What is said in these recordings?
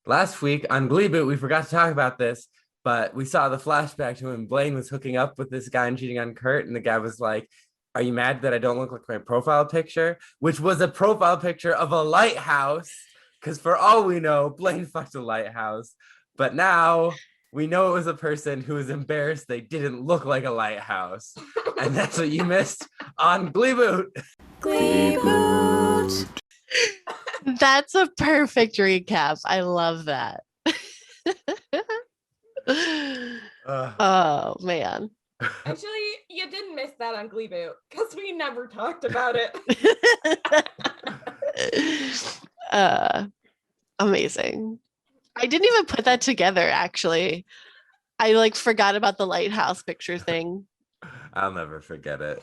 Last week on Gleeboot, we forgot to talk about this, but we saw the flashback to when Blaine was hooking up with this guy and cheating on Kurt, and the guy was like, "Are you mad that I don't look like my profile picture?" Which was a profile picture of a lighthouse, because for all we know, Blaine fucked a lighthouse. But now we know it was a person who was embarrassed they didn't look like a lighthouse. And that's what you missed on Gleeboot. Gleeboot. That's a perfect recap. I love that. Oh man. Actually, you didn't miss that on Gleeboot because we never talked about it. Amazing. I didn't even put that together, actually. I forgot about the lighthouse picture thing. I'll never forget it.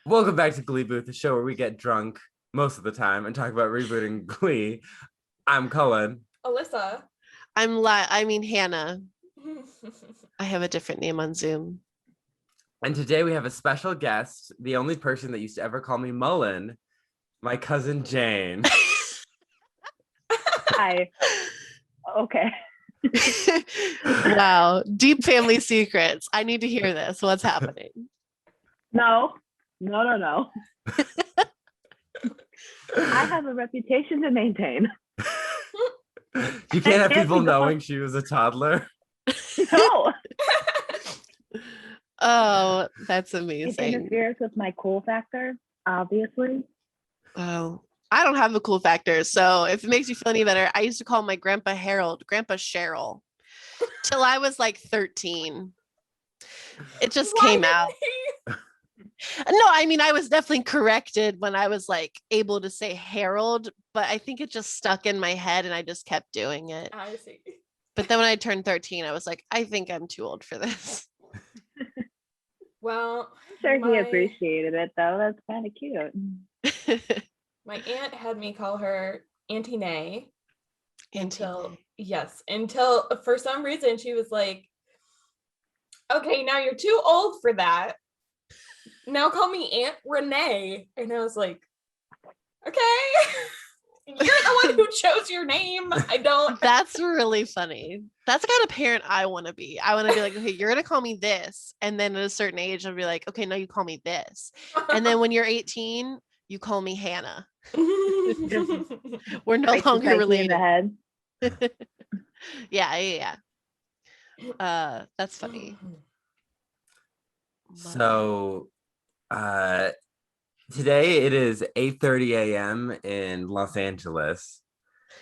Welcome back to Gleeboot, the show where we get drunk most of the time and talk about rebooting Glee. I'm Cullen. Alyssa. Hannah. I have a different name on Zoom. And today we have a special guest, the only person that used to ever call me Mullen, my cousin Jane. Hi. Okay. Wow. Deep family secrets. I need to hear this. What's happening? No. I have a reputation to maintain. You can't have people knowing she was a toddler. No. Oh, that's It amazing. interferes with my cool factor, obviously. Oh, I don't have a cool factor. So if it makes you feel any better, I used to call my grandpa Harold, Grandpa Cheryl, till I was 13. It just came out. No, I was definitely corrected when I was able to say Harold, but I think it just stuck in my head and I just kept doing it. I see. But then when I turned 13, I was like, I think I'm too old for this. Well, I'm sure he appreciated it, though. That's kind of cute. My aunt had me call her Auntie Nay. Until for some reason she was like, okay, now you're too old for that. Now call me Aunt Renee. And I was like, okay. You're the one who chose your name. I don't. That's really funny. That's the kind of parent I want to be. I want to be like, okay, you're going to call me this. And then at a certain age, I'll be like, okay, now you call me this. And then when you're 18, you call me Hannah. We're no longer related. In the head. Yeah. That's funny. So today it is 8:30 a.m. in Los Angeles.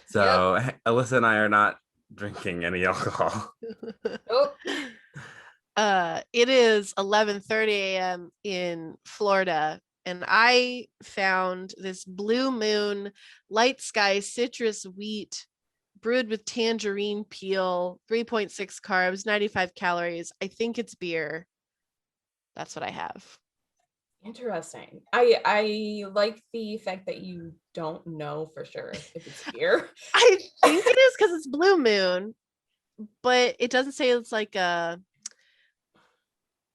So yep. Alyssa and I are not drinking any alcohol. Oh. It is 11:30 a.m. in Florida, and I found this Blue Moon light sky citrus wheat brewed with tangerine peel, 3.6 carbs, 95 calories. I think it's beer. That's what I have. Interesting. I like the fact that you don't know for sure if it's beer. I think it is because it's Blue Moon, but it doesn't say it's like a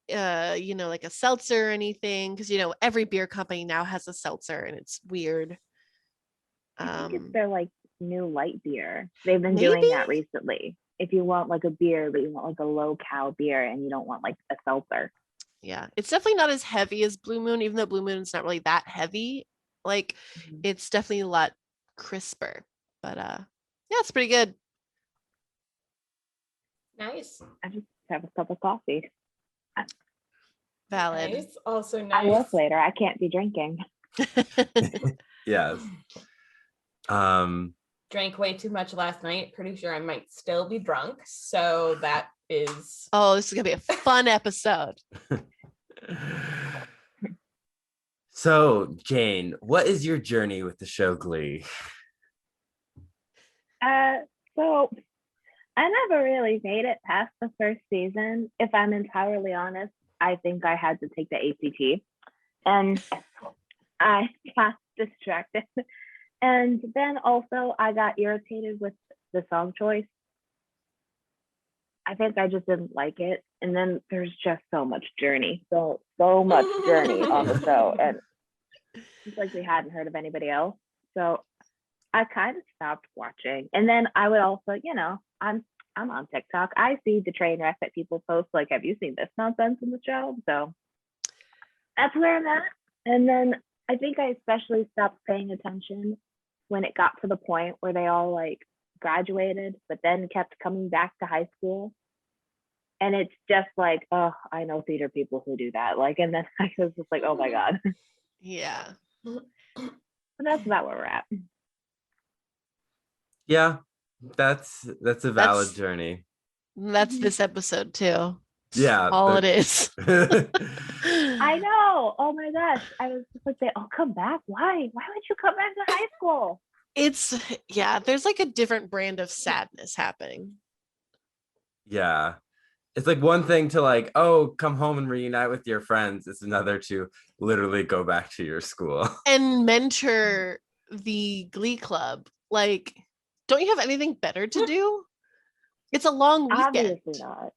like a seltzer or anything, because every beer company now has a seltzer and it's weird. I think it's their new light beer. They've been doing that recently. If you want a beer, but you want a low cal beer and you don't want a seltzer. Yeah, it's definitely not as heavy as Blue Moon, even though Blue Moon's not really that heavy. It's definitely a lot crisper. But yeah, it's pretty good. Nice. I just have a cup of coffee. Valid. Nice. Also nice. I work later. I can't be drinking. Yes. Drank way too much last night. Pretty sure I might still be drunk. So that is. Oh, this is gonna be a fun episode. So, Jane, what is your journey with the show Glee? So I never really made it past the first season. If I'm entirely honest, I think I had to take the ACT, and I got distracted. And then also I got irritated with the song choice. I think I just didn't like it. And then there's just so much journey, so much journey on the show. And it's like we hadn't heard of anybody else. So I kind of stopped watching. And then I would also, I'm on TikTok. I see the train wreck that people post, like, have you seen this nonsense in the show? So that's where I'm at. And then I think I especially stopped paying attention when it got to the point where they all like graduated, but then kept coming back to high school. And it's just like, oh, I know theater people who do that. Like, and then I was just like, oh my God. Yeah. But that's about where we're at. Yeah, that's a valid journey. That's this episode too. Yeah, All it is. I know. Oh my gosh. I was just like, they all come back. Why? Why would you come back to high school? There's like a different brand of sadness happening. Yeah. It's like one thing to like, oh, come home and reunite with your friends. It's another to literally go back to your school. And mentor the Glee Club. Like, don't you have anything better to do? It's a long weekend. Obviously not.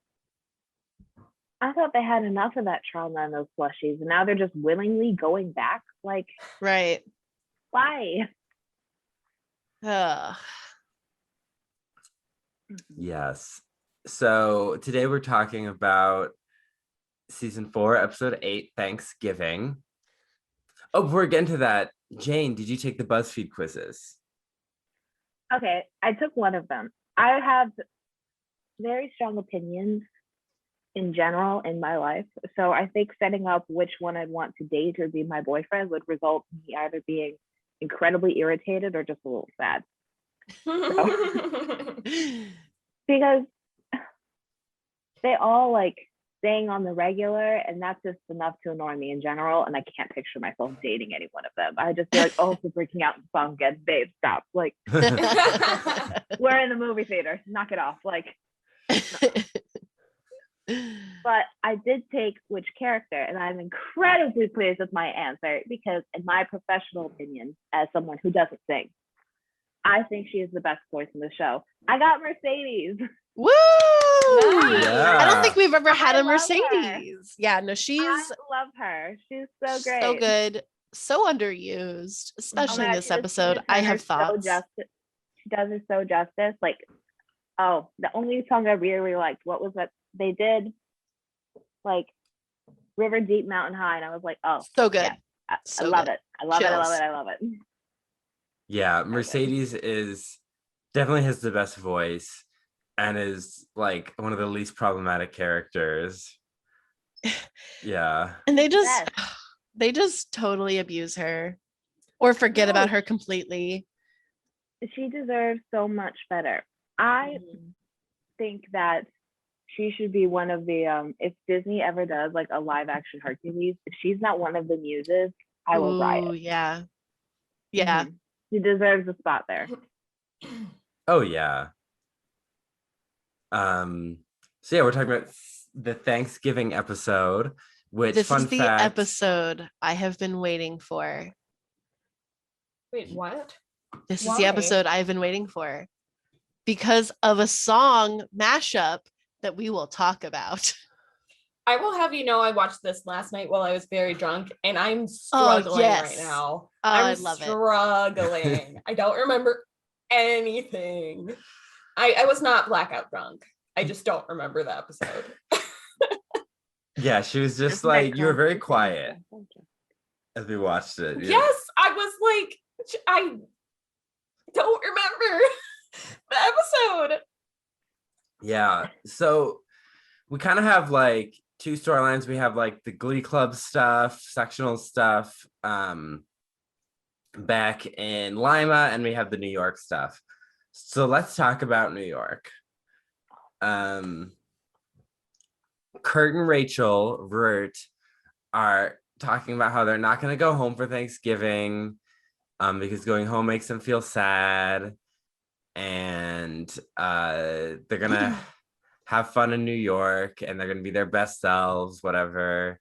I thought they had enough of that trauma in those plushies, and now they're just willingly going back. Like, right. Why? Yes. So today we're talking about season 4, episode 8, Thanksgiving. Oh, before we get into that, Jane, did you take the BuzzFeed quizzes? Okay, I took one of them. I have very strong opinions in general in my life. So I think setting up which one I'd want to date or be my boyfriend would result in me either being incredibly irritated or just a little sad. So, because they all like staying on the regular, and that's just enough to annoy me in general. And I can't picture myself dating any one of them. I just feel like, oh, we're breaking out in song again, babe, stop. Like, we're in the movie theater, knock it off. Like, but I did take which character, and I'm incredibly pleased with my answer because, in my professional opinion, as someone who doesn't sing, I think she is the best voice in the show. I got Mercedes. Woo! Nice. Yeah. I don't think we've ever had I a love Mercedes. Yeah, no, she's I love her. She's so great. so good, so underused, especially in this episode. She I does have her thoughts. She does her so justice. Like, oh, the only song I really liked, what was that? They did like River Deep Mountain High, and I was like, oh, So good. yeah, I So love good. it. I love it. I love Chills. it. I love it. Yeah, Mercedes is definitely has the best voice and is like one of the least problematic characters. Yeah. And they just Yes. they just totally abuse her or forget No. about her completely. She deserves so much better. I think that she should be one of the if Disney ever does like a live action Hercules, if she's not one of the muses, I will riot. Ooh, yeah. Yeah. Mhm. She deserves a spot there. Oh yeah. So yeah, we're talking about the Thanksgiving episode, which This fun is the fact, episode I have been waiting for. Wait, what? This is Why? the episode I've been waiting for because of a song mashup that we will talk about. I will have you know I watched this last night while I was very drunk, and I'm struggling right now. I I'm love it. struggling. I don't remember anything. I was not blackout drunk. I just don't remember the episode. yeah, she was just like, you were very quiet as we watched it. Yeah. Yes, I was like, I don't remember the episode. Yeah. So we kind of have like two storylines. We have like the Glee Club stuff, sectional stuff, back in Lima, and we have the New York stuff. So let's talk about New York. Kurt and Rachel Vert are talking about how they're not going to go home for Thanksgiving because going home makes them feel sad, and they're going to have fun in New York, and they're going to be their best selves, whatever.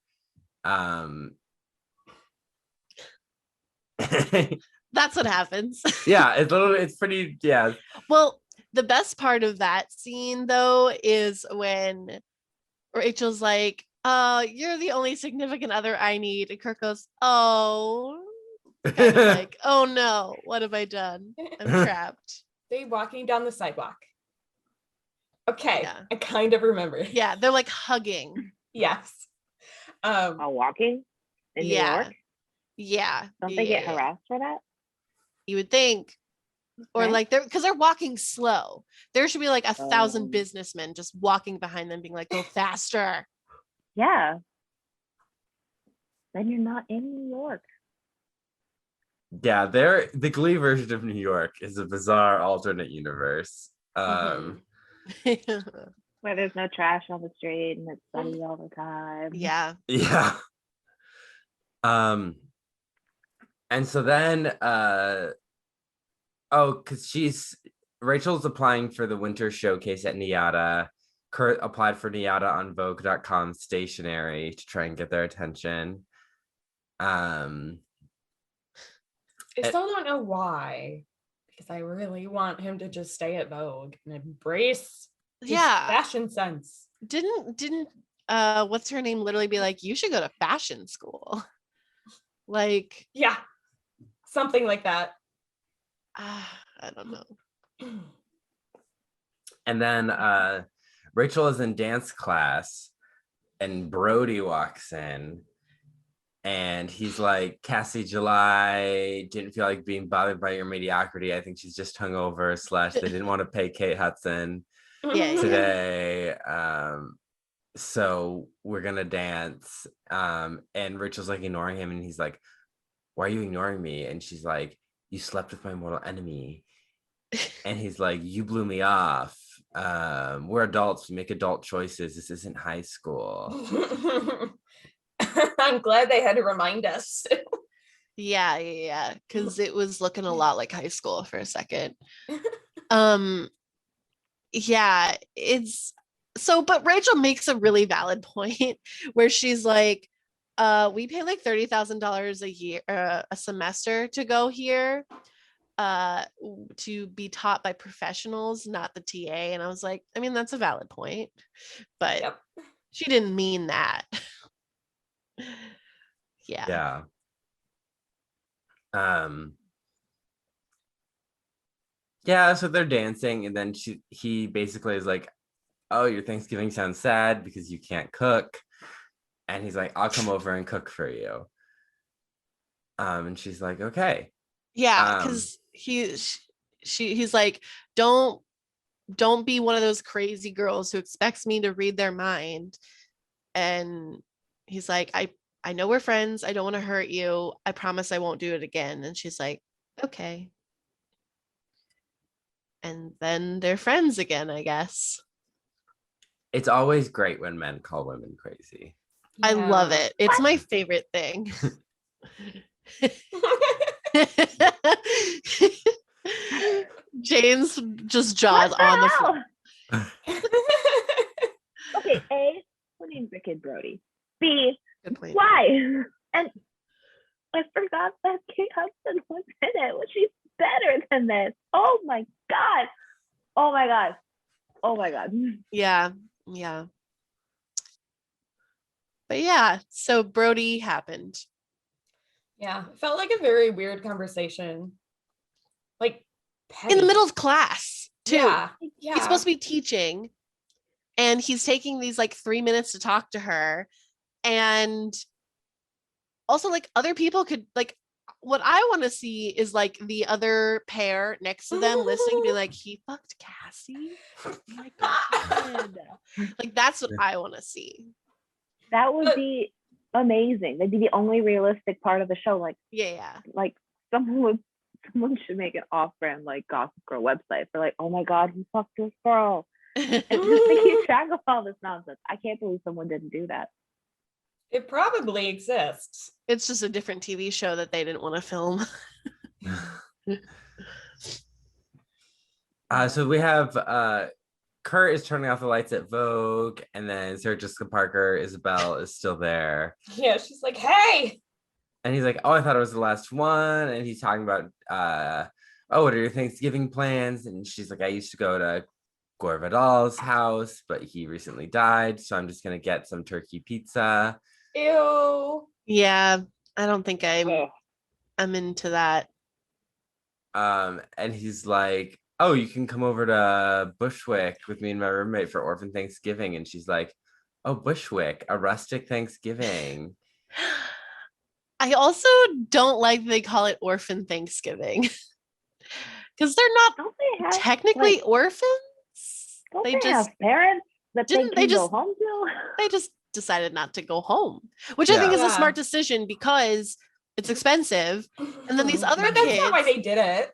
That's what happens. Yeah, it's pretty, yeah. Well, the best part of that scene though is when Rachel's like, you're the only significant other I need. And Kirk goes, oh, And like, oh no, what have I done? I'm trapped. They walking down the sidewalk. Okay, Yeah. I kind of remember. Yeah, they're like hugging. Yes. While walking in New Yeah. York. Yeah. Don't they get yeah. harassed for that? You would think. Or Okay. like they're walking slow. There should be like 1,000 Oh. businessmen just walking behind them, being like, go faster. Yeah. Then you're not in New York. Yeah, the Glee version of New York is a bizarre alternate universe. Mhm. Where there's no trash on the street and it's sunny all the time. Yeah. Yeah. And so then because Rachel's applying for the winter showcase at NIADA. Kurt applied for NIADA on Vogue.com stationery to try and get their attention. I still don't know why, because I really want him to just stay at Vogue and embrace his fashion sense. Didn't what's her name literally be like, you should go to fashion school? Like, yeah, something like that. I don't know. And then Rachel is in dance class and Brody walks in and he's like, Cassie July didn't feel like being bothered by your mediocrity. I think she's just hungover / they didn't want to pay Kate Hudson today. So we're gonna dance. And Rachel's like ignoring him and he's like, why are you ignoring me? And she's like, you slept with my mortal enemy. And he's like, you blew me off. We're adults, we make adult choices. This isn't high school. I'm glad they had to remind us. Yeah, because it was looking a lot like high school for a second. Yeah, it's so, but Rachel makes a really valid point where she's like, we pay like $30,000 a year, a semester to go here, to be taught by professionals, not the TA. And I was like, I mean, that's a valid point, but she didn't mean that. Yeah. Yeah, so they're dancing and then he basically is like, oh, your Thanksgiving sounds sad because you can't cook. And he's like, I'll come over and cook for you. And she's like, okay. Yeah, because he's like, don't be one of those crazy girls who expects me to read their mind. And he's like, I know we're friends. I don't want to hurt you. I promise I won't do it again. And she's like, okay. And then they're friends again, I guess. It's always great when men call women crazy. Yeah. I love it. It's my favorite thing. Jane's just jaws on the floor. Okay, A, who named Rick and Brody? B, good point. Why? And I forgot that Kate Hudson was in it. Was she better than this? Oh my god. Oh my god. Oh my god. Yeah. But yeah, so Brody happened. Yeah, it felt like a very weird conversation. Like petty. In the middle of class, too. Yeah. He's supposed to be teaching, and he's taking these like 3 minutes to talk to her. And also, like, other people could, like, what I want to see is like the other pair next to them listening, be like, he fucked Cassie. Oh my god. Like, that's what I want to see. That would be amazing. That'd be the only realistic part of the show. Like, yeah. Like someone should make an off-brand like Gossip Girl website for like, oh my god, he fucked this girl, and just to keep track of all this nonsense. I can't believe someone didn't do that. It probably exists. It's just a different TV show that they didn't want to film. So we have Kurt is turning off the lights at Vogue, and then Sarah Jessica Parker, Isabel is still there. Yeah, she's like, hey. And he's like, oh, I thought it was the last one. And he's talking about, oh, what are your Thanksgiving plans? And she's like, I used to go to Gore Vidal's house, but he recently died. So I'm just going to get some turkey pizza. Ew. Yeah, I don't think I'm I'm into that. And he's like, oh, you can come over to Bushwick with me and my roommate for Orphan Thanksgiving. And she's like, oh, Bushwick, a rustic Thanksgiving. I also don't like they call it Orphan Thanksgiving because they're not Don't they have technically like, orphans. don't They they just have parents that they didn't can they go just home to? they just decided not to go home, which I think Yeah. is a Yeah. smart decision because it's expensive. And then these other But that's not why kids- they did it.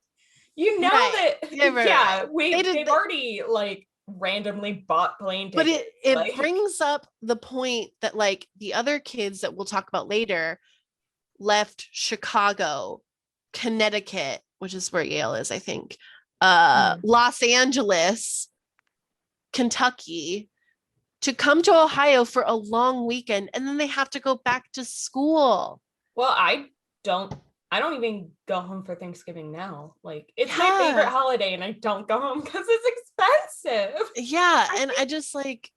You know Right. that Yeah, right, right. they've already like randomly bought plane But tickets. it like, brings up the point that like the other kids that we'll talk about later left Chicago, Connecticut, which is where Yale is, I think, Los Angeles, Kentucky, to come to Ohio for a long weekend, and then they have to go back to school. well, I don't even go home for Thanksgiving now. Like it's my Yeah. favorite holiday and I don't go home because it's expensive. Yeah, and I just like,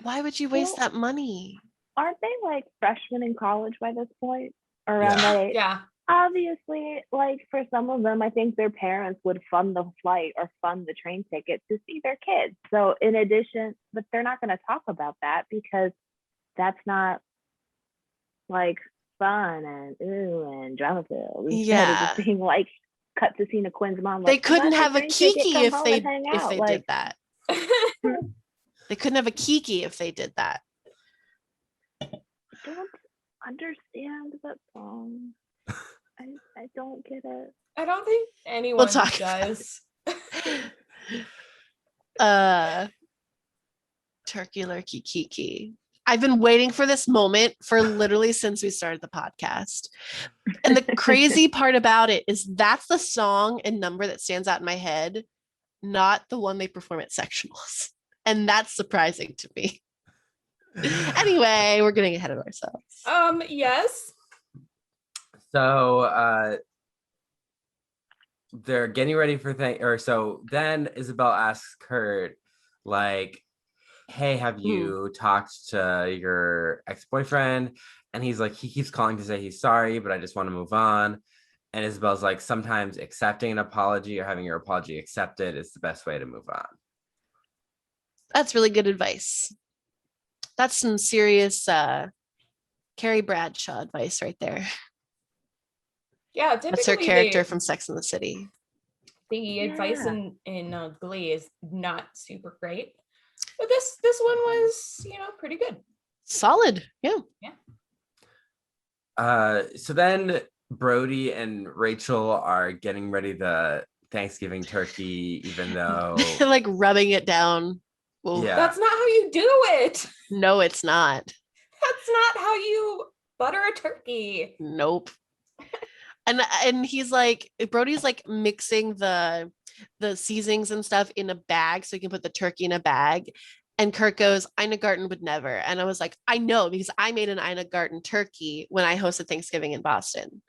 why would you waste Well, that money? Aren't they like freshmen in college by this point? Around Yeah. that age? Yeah. Obviously, like for some of them, I think their parents would fund the flight or fund the train ticket to see their kids. So in addition, but they're not going to talk about that because that's not like fun and ooh and drama filled. Instead of just being like cut to scene of Quinn's mom. They Like, couldn't "I got have the a train ticket, kiki come if home they and hang out." Like, did that. They couldn't have a kiki if they did that. I don't understand that song. I don't get it. I don't think anyone talk about does. Turkey lurkey kiki. I've been waiting for this moment for literally since we started the podcast. And the crazy part about it is that's the song and number that stands out in my head, not the one they perform at sectionals. And that's surprising to me. Anyway, we're getting ahead of ourselves. Yes. So they're getting ready for so then Isabel asks Kurt, like, hey, have you talked to your ex-boyfriend? And he's like, he keeps calling to say he's sorry, but I just want to move on. And Isabel's like, sometimes accepting an apology or having your apology accepted is the best way to move on. That's really good advice. That's some serious Carrie Bradshaw advice right there. Yeah, That's her typically character from Sex and the City. the advice Yeah. in Glee is not super great. But this one was, pretty good. Solid. Yeah. So then Brody and Rachel are getting ready the Thanksgiving turkey, even though Like rubbing it down. Ooh. Yeah. That's not how you do it. No, it's not. That's not how you butter a turkey. Nope. And he's like, Brody's like mixing the seasonings and stuff in a bag so he can put the turkey in a bag. And Kurt goes, Ina Garten would never. And I was like, I know, because I made an Ina Garten turkey when I hosted Thanksgiving in Boston,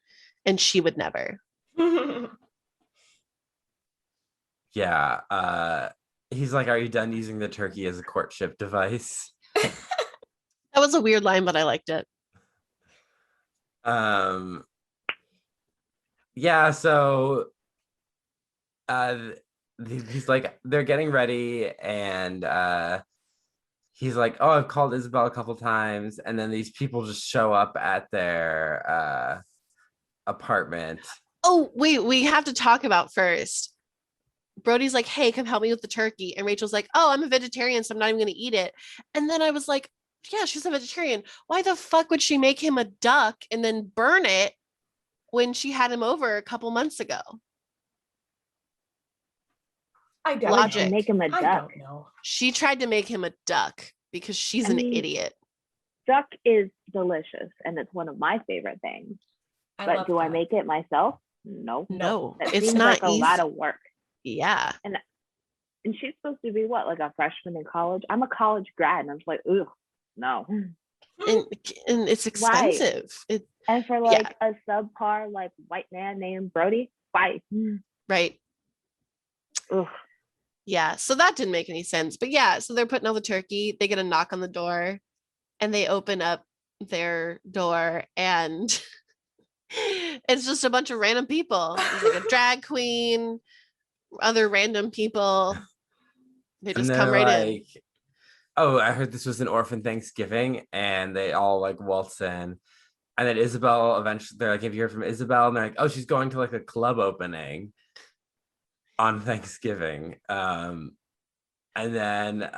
and she would never. Yeah. He's like, are you done using the turkey as a courtship device? That was a weird line, but I liked it. Yeah, so he's like, they're getting ready, and he's like, oh, I've called Isabel a couple times, and then these people just show up at their apartment. Oh, wait, we have to talk about first. Brody's like, hey, come help me with the turkey. And Rachel's like, oh, I'm a vegetarian, so I'm not even going to eat it. And then I was like, yeah, she's a vegetarian. Why the fuck would she make him a duck and then burn it when she had him over a couple months ago? I don't Logic. Make him a I duck. don't know. She tried to make him a duck because she's an idiot. Duck is delicious, and it's one of my favorite things. But do I make it myself? No. No, That it's seems not like a lot of work. Yeah. And she's supposed to be what, like a freshman in college? I'm a college grad, and I'm just like, ugh, no. And it's expensive. And for like a subpar like white man named Brody, why? Right. Ugh. Yeah. So that didn't make any sense. But yeah, so they're putting out the turkey. They get a knock on the door and they open up their door and It's just a bunch of random people. There's like a drag queen, other random people. They And just they're come right in. like, oh, I heard this was an orphan Thanksgiving, and they all like waltz in. And then Isabel eventually, they're like, have you heard from Isabel? And they're like, oh, she's going to like a club opening on Thanksgiving. And then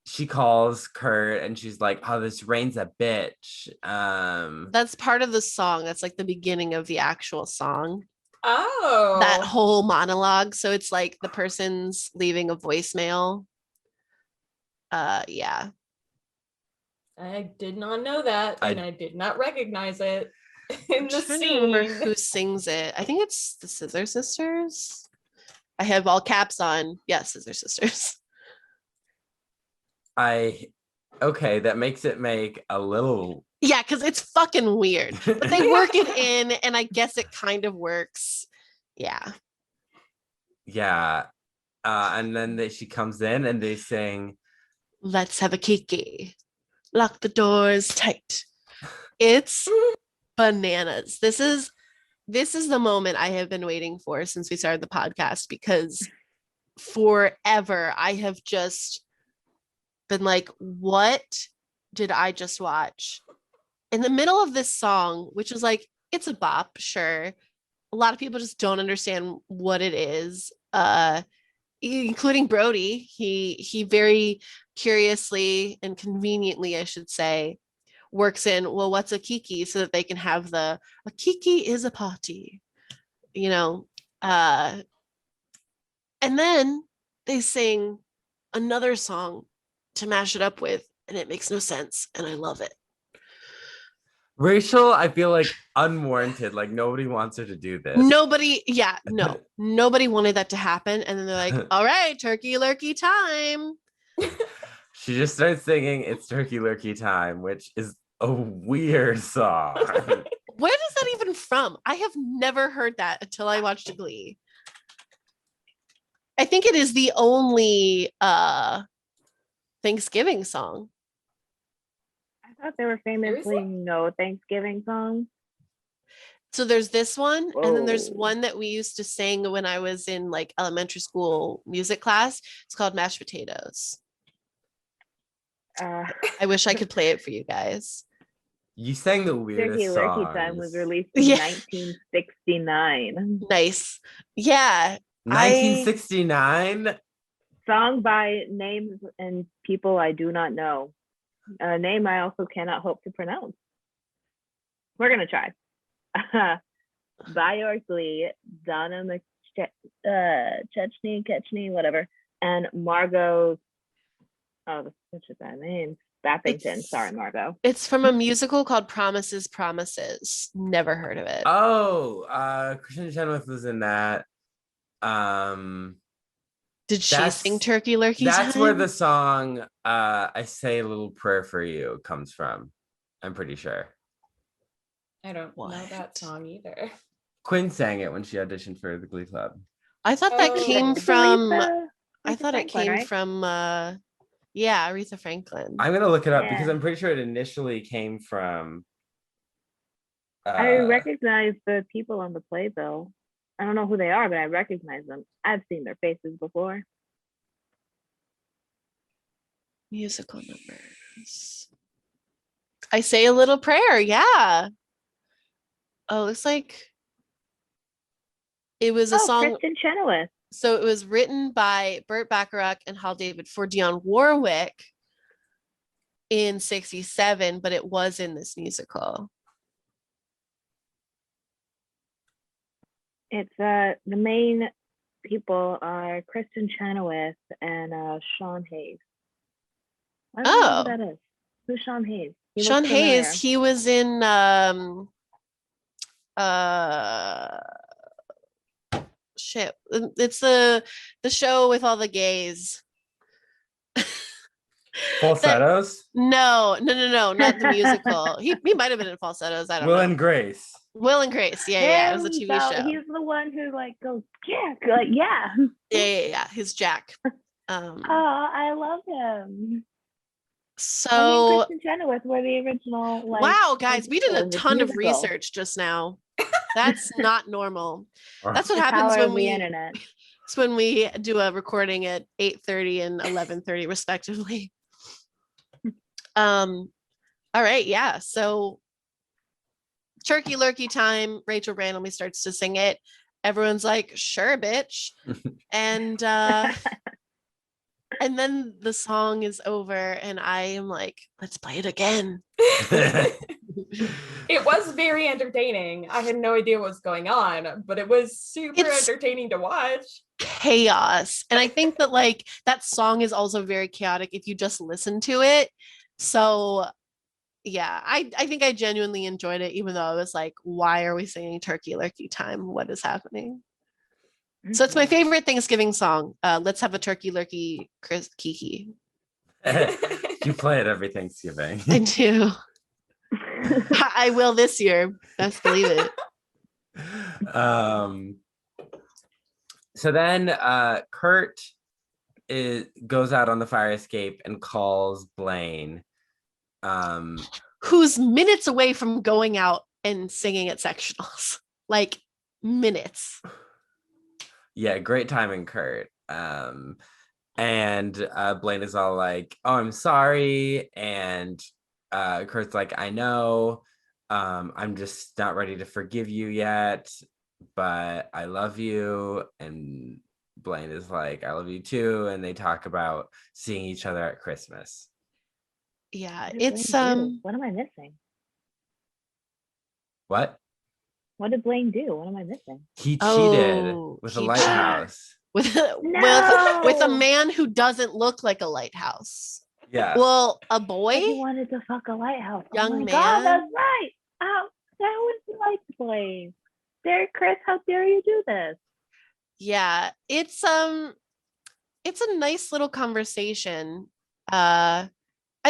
she calls Kurt and she's like, oh, this rain's a bitch. That's part of the song. That's like the beginning of the actual song. Oh. That whole monologue. So it's like the person's leaving a voicemail. Yeah. I did not know that, and I did not recognize it in I'm the trying to remember scene. who sings it. I think it's the Scissor Sisters. I have all caps on. Yeah, Scissor Sisters. Okay, that makes it make a little. Yeah, because it's fucking weird. But they work it in, and I guess it kind of works. Yeah. Yeah. And then she comes in and they sing, Let's have a kiki. Lock the doors tight. It's bananas. This is the moment I have been waiting for since we started the podcast, because forever I have just been like, what did I just watch? In the middle of this song, which is like, it's a bop, sure. A lot of people just don't understand what it is. Including Brody. He very curiously and conveniently, I should say, works in, well, what's a kiki, so that they can have a kiki is a party, you know. And then they sing another song to mash it up with, and it makes no sense, and I love it. Rachel, I feel like unwarranted. Like nobody wants her to do this. Nobody wanted that to happen. And then they're like, all right, turkey lurkey time. She just starts singing It's Turkey Lurkey Time, which is a weird song. Where is that even from? I have never heard that until I watched Glee. I think it is the only Thanksgiving song. I thought they were famously no Thanksgiving songs. So there's this one, and then there's Whoa. one that we used to sing when I was in like elementary school music class. It's called Mashed Potatoes. I wish I could play it for you guys. You sang the weirdest Turkey Lurkey songs. Time was released in 1969. Nice. Yeah. 1969? Song by names and people I do not know. A name I also cannot hope to pronounce. We're going to try. By your Glee, Donna Ketchney, whatever, and Margot. Oh, such a bad name. Bappington. Sorry, Margot. It's from a musical called Promises, Promises. Never heard of it. Oh, Kristen Chenoweth was in that. Did she sing Turkey Lurkey That's Time? where the song I Say a Little Prayer for You comes from. I'm pretty sure. I don't know that song either. Quinn sang it when she auditioned for the Glee Club. I thought that came from I thought it came right? from Aretha Franklin. I'm gonna look it up because I'm pretty sure it initially came from I recognize the people on the playbill. I don't know who they are, but I recognize them. I've seen their faces before. Musical numbers. I Say a Little Prayer, yeah. Oh, looks like it was a song. Kristen Chenoweth. So it was written by Burt Bacharach and Hal David for Dionne Warwick in 1967, but it was in this musical. It's the main people are Kristen Chenoweth and Sean Hayes. I don't know who that is. Who's Sean Hayes? Sean Hayes, he was in shit. It's the show with all the gays. Falsettos? No, not the musical. He might have been in Falsettos. I don't know. Will and Grace. Will and Grace. Yeah. It was a TV show. He's the one who like goes, yeah. Yeah. He's Jack. Oh, I love him. So Kristen Chenoweth were the original. Like, wow, guys, we did a this ton of musical. research just now. That's not normal. That's what The happens power when of the internet. it's when we do a recording at 8:30 and 11:30 respectively. All right, yeah. So turkey lurkey time, Rachel randomly starts to sing it. Everyone's like, sure, bitch. And then the song is over and I am like, let's play it again. It was very entertaining. I had no idea what was going on, but it was super entertaining to watch. Chaos. And I think that like that song is also very chaotic if you just listen to it. So yeah, I think I genuinely enjoyed it, even though I was like, why are we singing Turkey Lurkey Time? What is happening? So it's my favorite Thanksgiving song. Let's have a Turkey Lurkey Kiki. You play it every Thanksgiving. I do. I will this year. Best believe it. So then Kurt goes out on the fire escape and calls Blaine. Who's minutes away from going out and singing at sectionals. Like minutes. Yeah, great timing, Kurt. And Blaine is all like, oh, I'm sorry. And Kurt's like, I know. I'm just not ready to forgive you yet, but I love you. And Blaine is like, I love you too. And they talk about seeing each other at Christmas. Yeah, What did it's Blaine do? What am I missing? What? What did Blaine do? What am I missing? He cheated with a lighthouse. With No! with a man who doesn't look like a lighthouse. Yeah. Well, a boy? He wanted to fuck a lighthouse. Young oh my man. God, that's right. Oh, that was like Blaine. There, Chris, how dare you do this? Yeah, it's a nice little conversation. I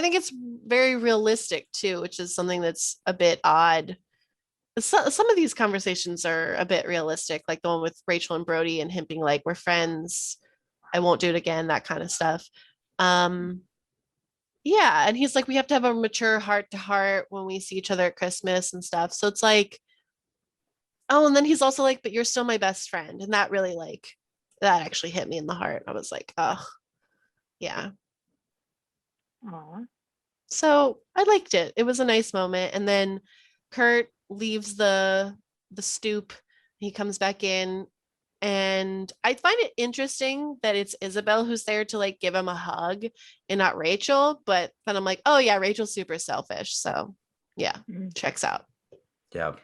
think it's very realistic too, which is something that's a bit odd. Some of these conversations are a bit realistic, like the one with Rachel and Brody and him being like, we're friends, I won't do it again, that kind of stuff. Yeah, and he's like, we have to have a mature heart to heart when we see each other at Christmas and stuff. So it's like, oh, and then he's also like, but you're still my best friend. And that really that actually hit me in the heart. I was like, oh, yeah. Aww. So I liked it. It was a nice moment. And then Kurt leaves the stoop. He comes back in. And I find it interesting that it's Isabel who's there to like give him a hug and not Rachel. But then I'm like, oh yeah, Rachel's super selfish. So yeah, checks out. Yeah.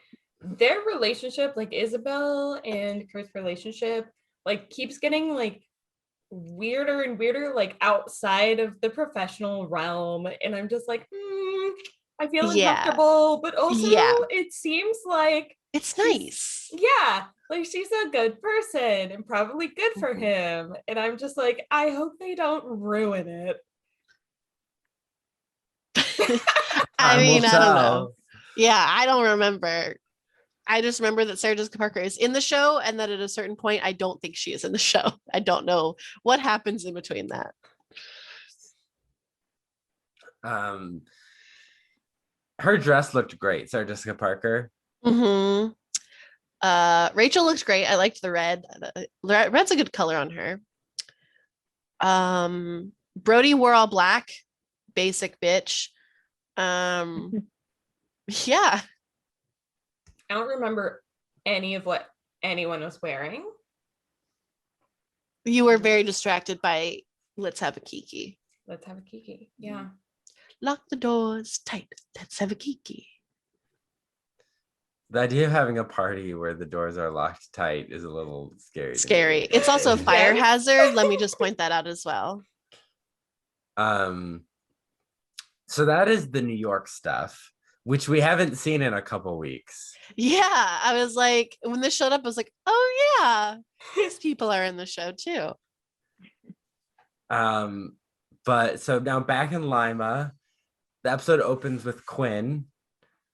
Their relationship, like Isabel and Kurt's relationship, like keeps getting like weirder and weirder, like outside of the professional realm. And I'm just like, I feel uncomfortable, but also it seems like it's nice. Yeah, like she's a good person and probably good for him. And I'm just like, I hope they don't ruin it. I mean, I don't know. Yeah, I don't remember. I just remember that Sarah Jessica Parker is in the show and that at a certain point, I don't think she is in the show. I don't know what happens in between that. Her dress looked great, Sarah Jessica Parker. Mm-hmm. Rachel looks great. I liked the red. Red's a good color on her. Brody wore all black. Basic bitch. Yeah. I don't remember any of what anyone was wearing. You were very distracted by let's have a kiki. Let's have a kiki. Yeah. Lock the doors tight. Let's have a kiki. The idea of having a party where the doors are locked tight is a little scary. Scary. It's also a fire hazard. Let me just point that out as well. So that is the New York stuff, which we haven't seen in a couple weeks. Yeah, I was like, when this showed up, I was like, oh yeah, these people are in the show too. But so now back in Lima, the episode opens with Quinn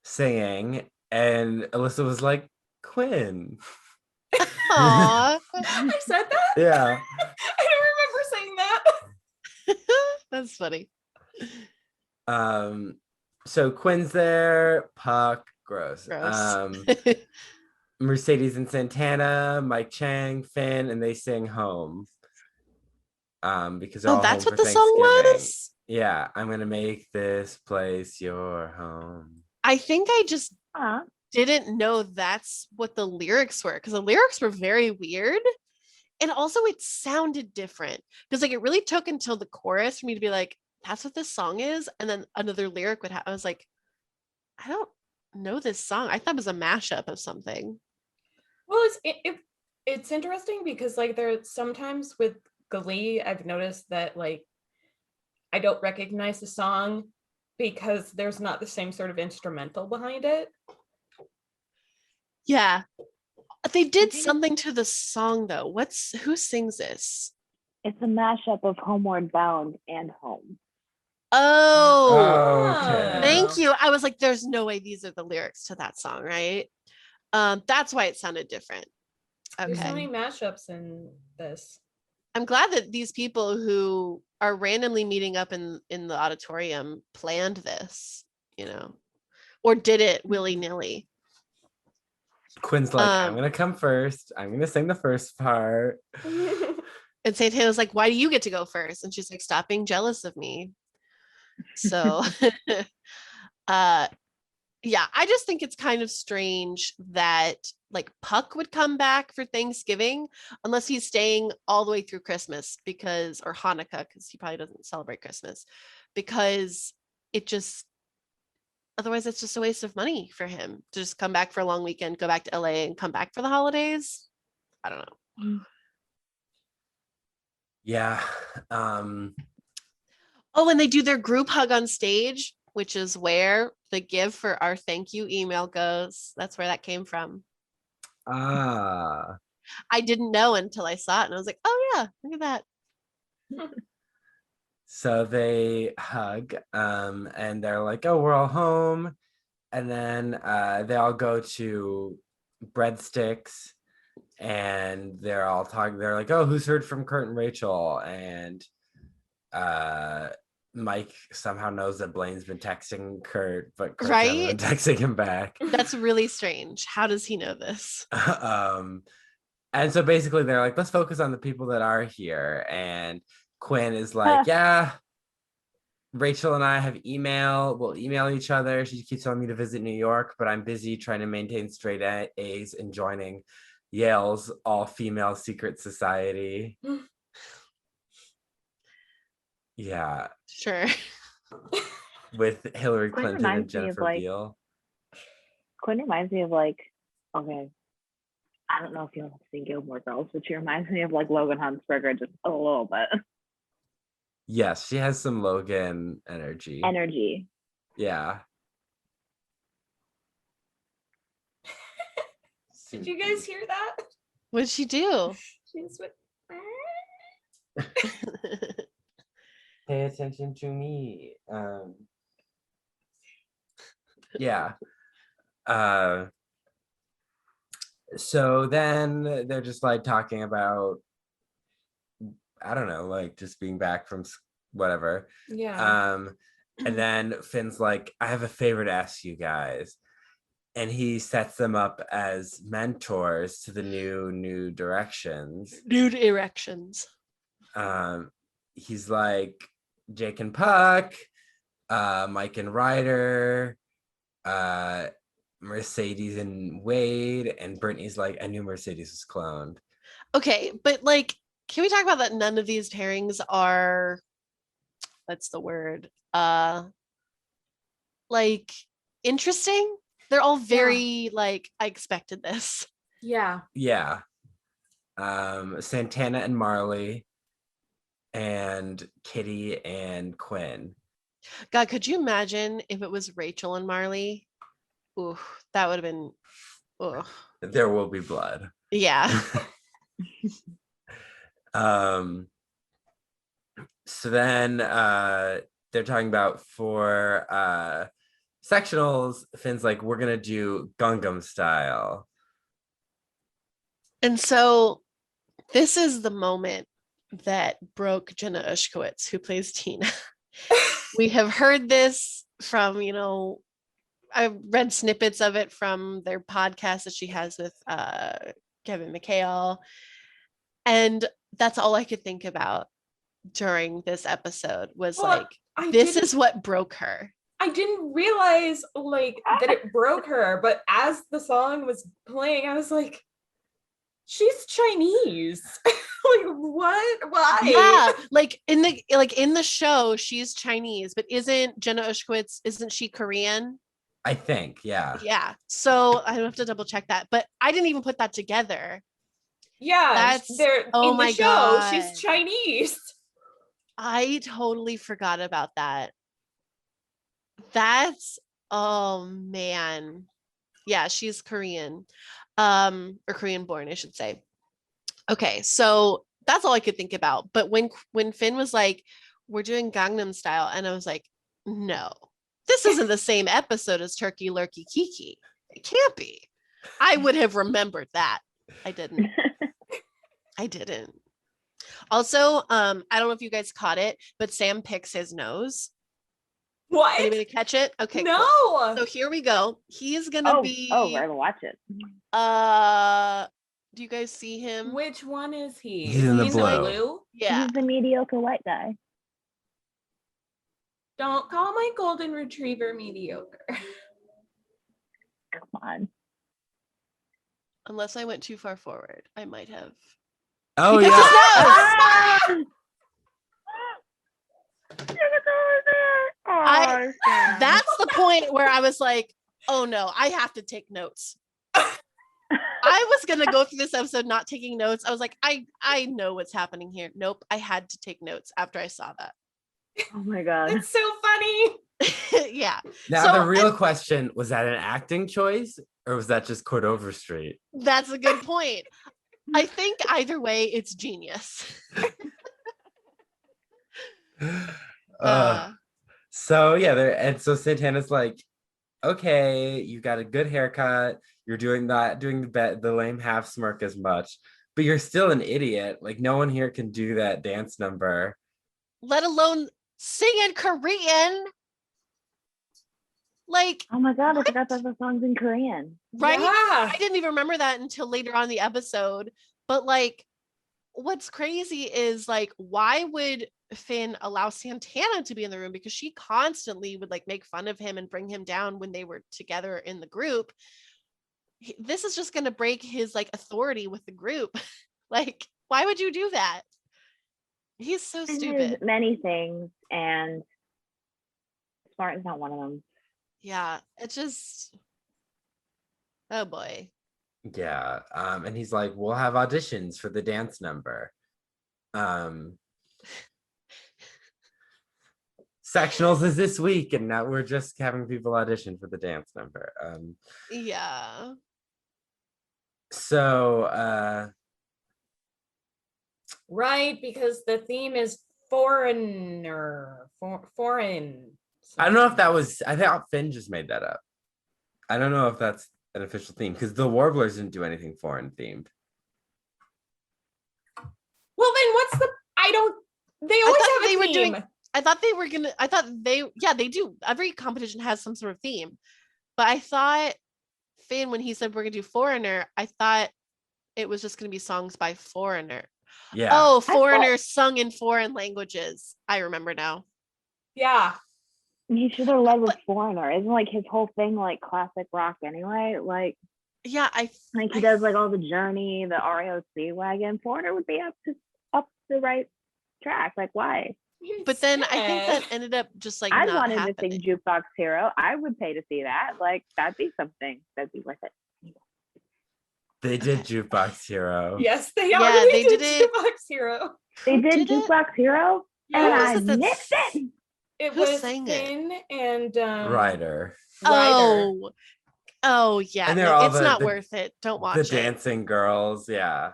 singing, and Alyssa was like, Quinn. Aww. I said that? Yeah. I don't remember saying that. That's funny. So Quinn's there, Puck, gross. Gross. Mercedes and Santana, Mike Chang, Finn, and they sing Home. Because they're Oh, all that's home what for the song Thanksgiving. was? Yeah, I'm gonna make this place your home. I think I just Huh. didn't know that's what the lyrics were, because the lyrics were very weird. And also it sounded different. Because like it really took until the chorus for me to be like, that's what this song is. And then another lyric would have, I was like, I don't know this song. I thought it was a mashup of something. Well, it's interesting because like there's sometimes with Glee, I've noticed that like I don't recognize the song because there's not the same sort of instrumental behind it. Yeah. They did think something to the song though. Who sings this? it's a mashup of Homeward Bound and Home. Oh, Okay. thank you. I was like, there's no way these are the lyrics to that song, right? That's why it sounded different. There's so Okay. many mashups in this. I'm glad that these people who are randomly meeting up in the auditorium planned this, or did it willy-nilly. Quinn's like, I'm gonna come first. I'm gonna sing the first part. And Santana's like, why do you get to go first? And she's like, stop being jealous of me. So yeah, I just think it's kind of strange that like Puck would come back for Thanksgiving unless he's staying all the way through Christmas or Hanukkah, because he probably doesn't celebrate Christmas, because otherwise it's just a waste of money for him to just come back for a long weekend, go back to LA and come back for the holidays. I don't know. Yeah. Oh, and they do their group hug on stage, which is where the give for our thank you email goes. That's where that came from. Ah. I didn't know until I saw it and I was like, oh yeah, look at that. So they hug, and they're like, oh, we're all home. And then they all go to Breadsticks and they're all talking. They're like, oh, who's heard from Kurt and Rachel? And Mike somehow knows that Blaine's been texting Kurt, but Kurt hasn't been texting him back. That's really strange. How does he know this? And so basically they're like, let's focus on the people that are here. And Quinn is like, yeah, Rachel and I we'll email each other. She keeps telling me to visit New York, but I'm busy trying to maintain straight A's and joining Yale's all-female secret society. Yeah. Sure. With Hillary Quinn Clinton and reminds me of, Jennifer like- Beal. Quinn reminds me of like, okay, I don't know if you have seen Gilmore Girls, but she reminds me of like Logan Huntsberger just a little bit. Yes, she has some Logan energy. Yeah. Did you guys hear that? What did she do? She just went. Pay attention to me. Yeah. So then they're just like talking about, I don't know, like just being back from whatever. Yeah. And then Finn's like, I have a favor to ask you guys. And he sets them up as mentors to the new directions. Nude erections. He's like Jake and Puck, Mike and Ryder, Mercedes and Wade, and Brittany's like, I knew Mercedes was cloned. Okay, but like, can we talk about that? None of these pairings are, what's the word? Like interesting. They're all very like, I expected this. Yeah. Yeah. Santana and Marley, and Kitty and Quinn. God, could you imagine if it was Rachel and Marley? Ooh, that would have been. Ooh. There will be blood. Yeah. So then they're talking about for sectionals. Finn's like, we're gonna do Gangnam Style. And so this is the moment that broke Jenna Ushkowitz, who plays Tina. We have heard this from, I've read snippets of it from their podcast that she has with Kevin McHale. And that's all I could think about during this episode was this is what broke her. I didn't realize that it broke her, but as the song was playing, I was like, she's Chinese. What? Why? Yeah, in the show, she's Chinese, but isn't Jenna Ushkowitz, isn't she Korean? I think, yeah. Yeah. So I have to double check that, but I didn't even put that together. Yeah, that's in the show, God. She's Chinese. I totally forgot about that. That's oh man. Yeah, she's Korean. Or Korean born, I should say. Okay, so that's all I could think about. But when Finn was like, we're doing Gangnam Style, and I was like, no, this isn't the same episode as Turkey Lurkey Kiki. It can't be. I would have remembered that. I didn't. Also, I don't know if you guys caught it, but Sam picks his nose. What? Anybody catch it? Okay. No. Cool. So here we go. He's gonna be. Oh, we're gonna watch it. Do you guys see him? Which one is he? He's in the blue. Yeah. He's the mediocre white guy. Don't call my golden retriever mediocre. Come on. Unless I went too far forward, I might have. Oh He yeah. That's the point where I was like, oh no, I have to take notes. I was gonna go through this episode not taking notes. I was like, I know what's happening here. Nope, I had to take notes after I saw that. Oh my god. It's so funny. Yeah. Now the real question, was that an acting choice or was that just Cordova Street? That's a good point. I think either way, it's genius. So yeah, and so Santana's like, okay, you got a good haircut. You're doing the lame half smirk as much, but you're still an idiot. Like no one here can do that dance number, let alone sing in Korean. Like, oh my god, I forgot that the song's in Korean. Right? Yeah. I didn't even remember that until later on in the episode. But like, what's crazy is like, why would Finn allow Santana to be in the room? Because she constantly would like make fun of him and bring him down when they were together in the group. This is just going to break his like authority with the group. Like, why would you do that? He's so stupid. Many things, and smart is not one of them. Yeah, it just, oh boy. Yeah. And he's like, we'll have auditions for the dance number. Sectionals is this week, and now we're just having people audition for the dance number. Yeah. So Right, because the theme is foreign. I don't know if that was, I thought Finn just made that up. I don't know if that's an official theme because the Warblers didn't do anything foreign themed. Well, then what's the, they always have a theme. They do. Every competition has some sort of theme. But I thought Finn, when he said we're gonna do Foreigner, I thought it was just gonna be songs by Foreigner. Yeah. Oh, Foreigner sung in foreign languages. I remember now. Yeah. He should have led with Foreigner. Isn't like his whole thing like classic rock anyway? Like, yeah, he does like all the Journey, the REO Wagon. Foreigner would be up the right track. Like, why? But then I think that ended up just like I not wanted happening. to sing Jukebox Hero. I would pay to see that. Like, that'd be something. That'd be worth it. They did Jukebox Hero. Yes, they did Jukebox Hero. They did Jukebox Hero, and I missed it. It Who was sang Finn and Ryder. Oh yeah. And No, it's not worth it. Don't watch the it. dancing girls. Yeah.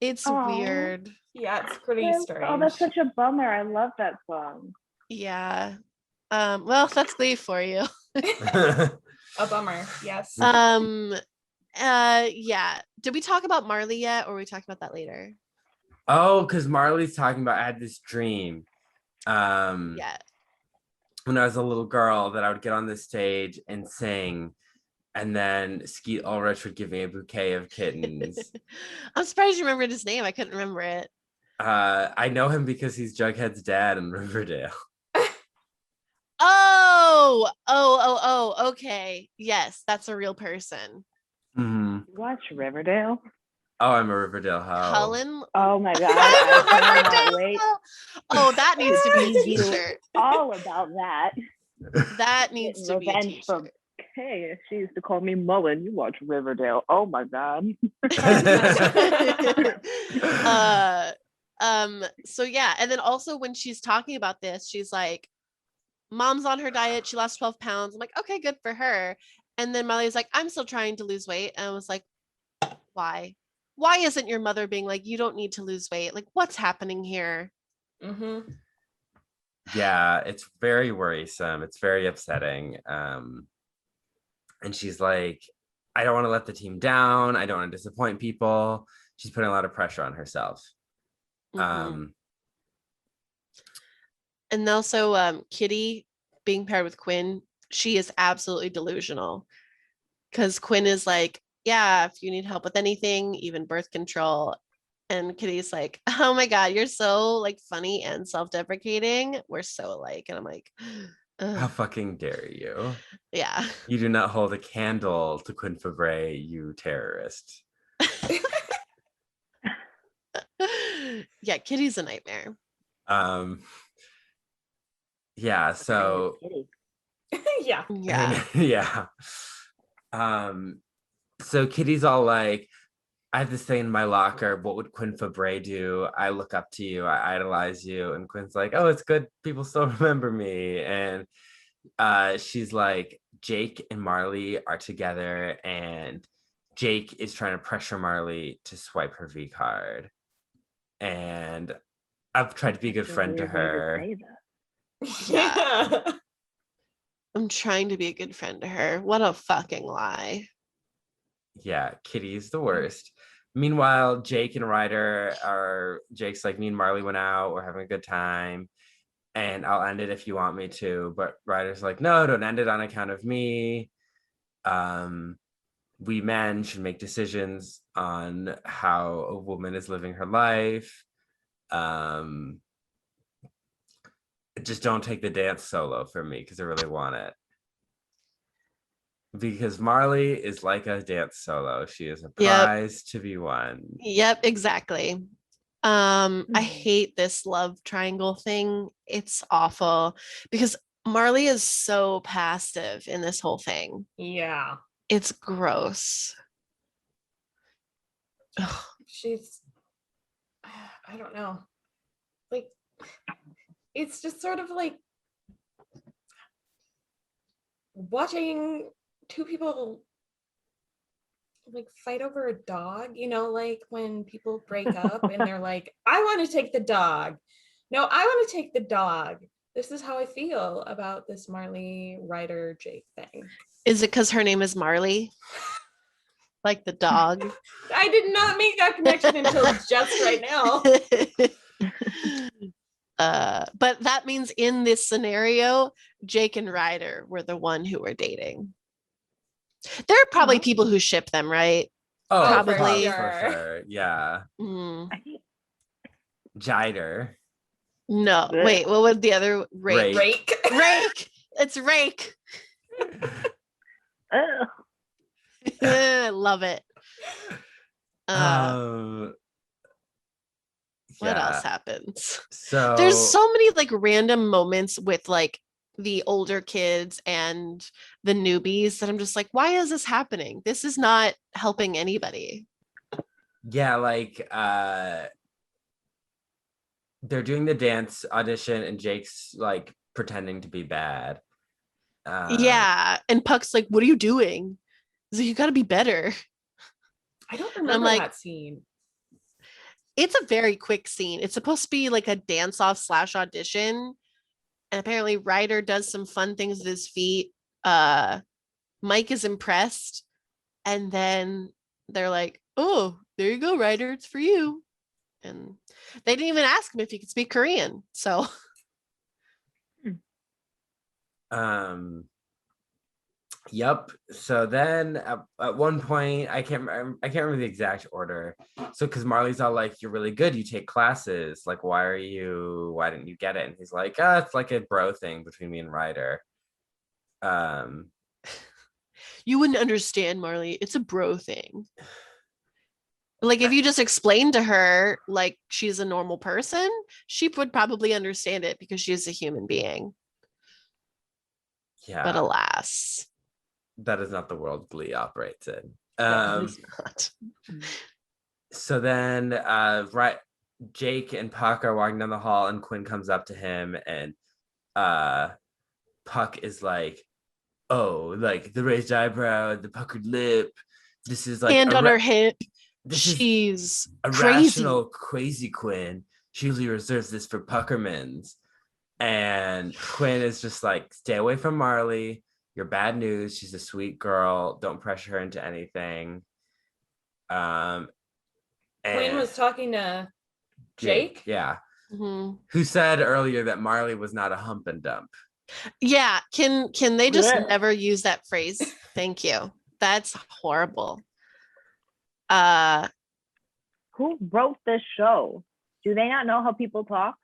It's Aw. weird. Yeah, it's pretty strange. Oh, that's such a bummer. I love that song. Yeah. Well, that's Glee for you. A bummer. Yes. Yeah. Did we talk about Marley yet, or we talked about that later? Oh, because Marley's talking about I had this dream. Yeah. when I was a little girl that I would get on this stage and sing, and then Skeet Ulrich would give me a bouquet of kittens. I'm surprised you remembered his name. I couldn't remember it. I know him because he's Jughead's dad in Riverdale. Okay. Yes, that's a real person. Mm-hmm. Watch Riverdale. Oh, I'm a Riverdale hoe. Cullen. Oh my god, I cannot wait. Oh, that needs to be a Tease you t-shirt. all about that. That needs to be a Revenge from t-shirt. Hey, she used to call me Mullen. You watch Riverdale. Oh my god. So yeah, and then also when she's talking about this, she's like, mom's on her diet, she lost 12 pounds. I'm like, okay, good for her. And then Molly's like, I'm still trying to lose weight. And I was like, why isn't your mother being like, you don't need to lose weight? Like, what's happening here? Mm-hmm. Yeah, it's very worrisome. It's very upsetting. And she's like, I don't want to let the team down. I don't want to disappoint people. She's putting a lot of pressure on herself. And also Kitty being paired with Quinn, she is absolutely delusional, because Quinn is like, yeah, if you need help with anything, even birth control. And Kitty's like, oh my god, you're so like funny and self-deprecating, we're so alike. And I'm like, ugh. How fucking dare you? Yeah. You do not hold a candle to Quinn Fabre, you terrorist. Yeah, Kitty's a nightmare. Yeah, so Yeah. yeah. So Kitty's all like, I have this thing in my locker. What would Quinn Fabre do? I look up to you. I idolize you. And Quinn's like, oh, it's good. People still remember me. And she's like, Jake and Marley are together, and Jake is trying to pressure Marley to swipe her V card. And I've tried to be a good friend to her. Yeah. I'm trying to be a good friend to her. What a fucking lie. Yeah, Kitty's the worst. Meanwhile, Jake and Jake's like, me and Marley went out, we're having a good time, and I'll end it if you want me to. But Ryder's like, no, don't end it on account of me. We men should make decisions on how a woman is living her life. Just don't take the dance solo from me, because I really want it. Because Marley is like a dance solo. She is a prize to be won. Yep, exactly. I hate this love triangle thing. It's awful because Marley is so passive in this whole thing. Yeah. It's gross. Ugh. She's, I don't know. Like, it's just sort of like watching two people like fight over a dog, you know, like when people break up and they're like, I want to take the dog. No, I want to take the dog. This is how I feel about this Marley Ryder Jake thing. Is it because her name is Marley? Like the dog? I did not make that connection until just right now. But that means in this scenario, Jake and Ryder were the one who were dating. There are probably people who ship them, right? Oh, probably. For sure. Yeah. Jider. No, wait, what was the other? Rake. Rake. It's Rake. I love it. What else happens? So there's so many like random moments with like the older kids and the newbies that I'm just like, why is this happening? This is not helping anybody. Yeah, like they're doing the dance audition and Jake's like pretending to be bad. Yeah, and Puck's like, what are you doing? He's like, you got to be better. I don't remember that scene. It's a very quick scene. It's supposed to be like a dance-off / audition. And apparently Ryder does some fun things with his feet. Mike is impressed. And then they're like, oh, there you go, Ryder. It's for you. And they didn't even ask him if he could speak Korean. So Um, Yep. So then at one point, I can't remember the exact order. So because Marley's all like, "You're really good. You take classes. Like, why didn't you get it?" And he's like, it's like a bro thing between me and Ryder." Um, You wouldn't understand, Marley. It's a bro thing. Like if you just explain to her like she's a normal person, she would probably understand it because she's a human being. yeah. But alas, that is not the world Glee operates in. no, it's not. So then Jake and Puck are walking down the hall and Quinn comes up to him and Puck is like, "Oh, like the raised eyebrow, the puckered lip. This is like hand on her hip. She's is a crazy. rational, crazy Quinn. She usually reserves this for Puckermans." And Quinn is just like, "Stay away from Marley. You're bad news. She's a sweet girl. Don't pressure her into anything." Quinn was talking to Jake. Yeah. Mm-hmm. Who said earlier that Marley was not a hump and dump. Yeah, can they just never use that phrase? Thank you. That's horrible. Who wrote this show? Do they not know how people talk?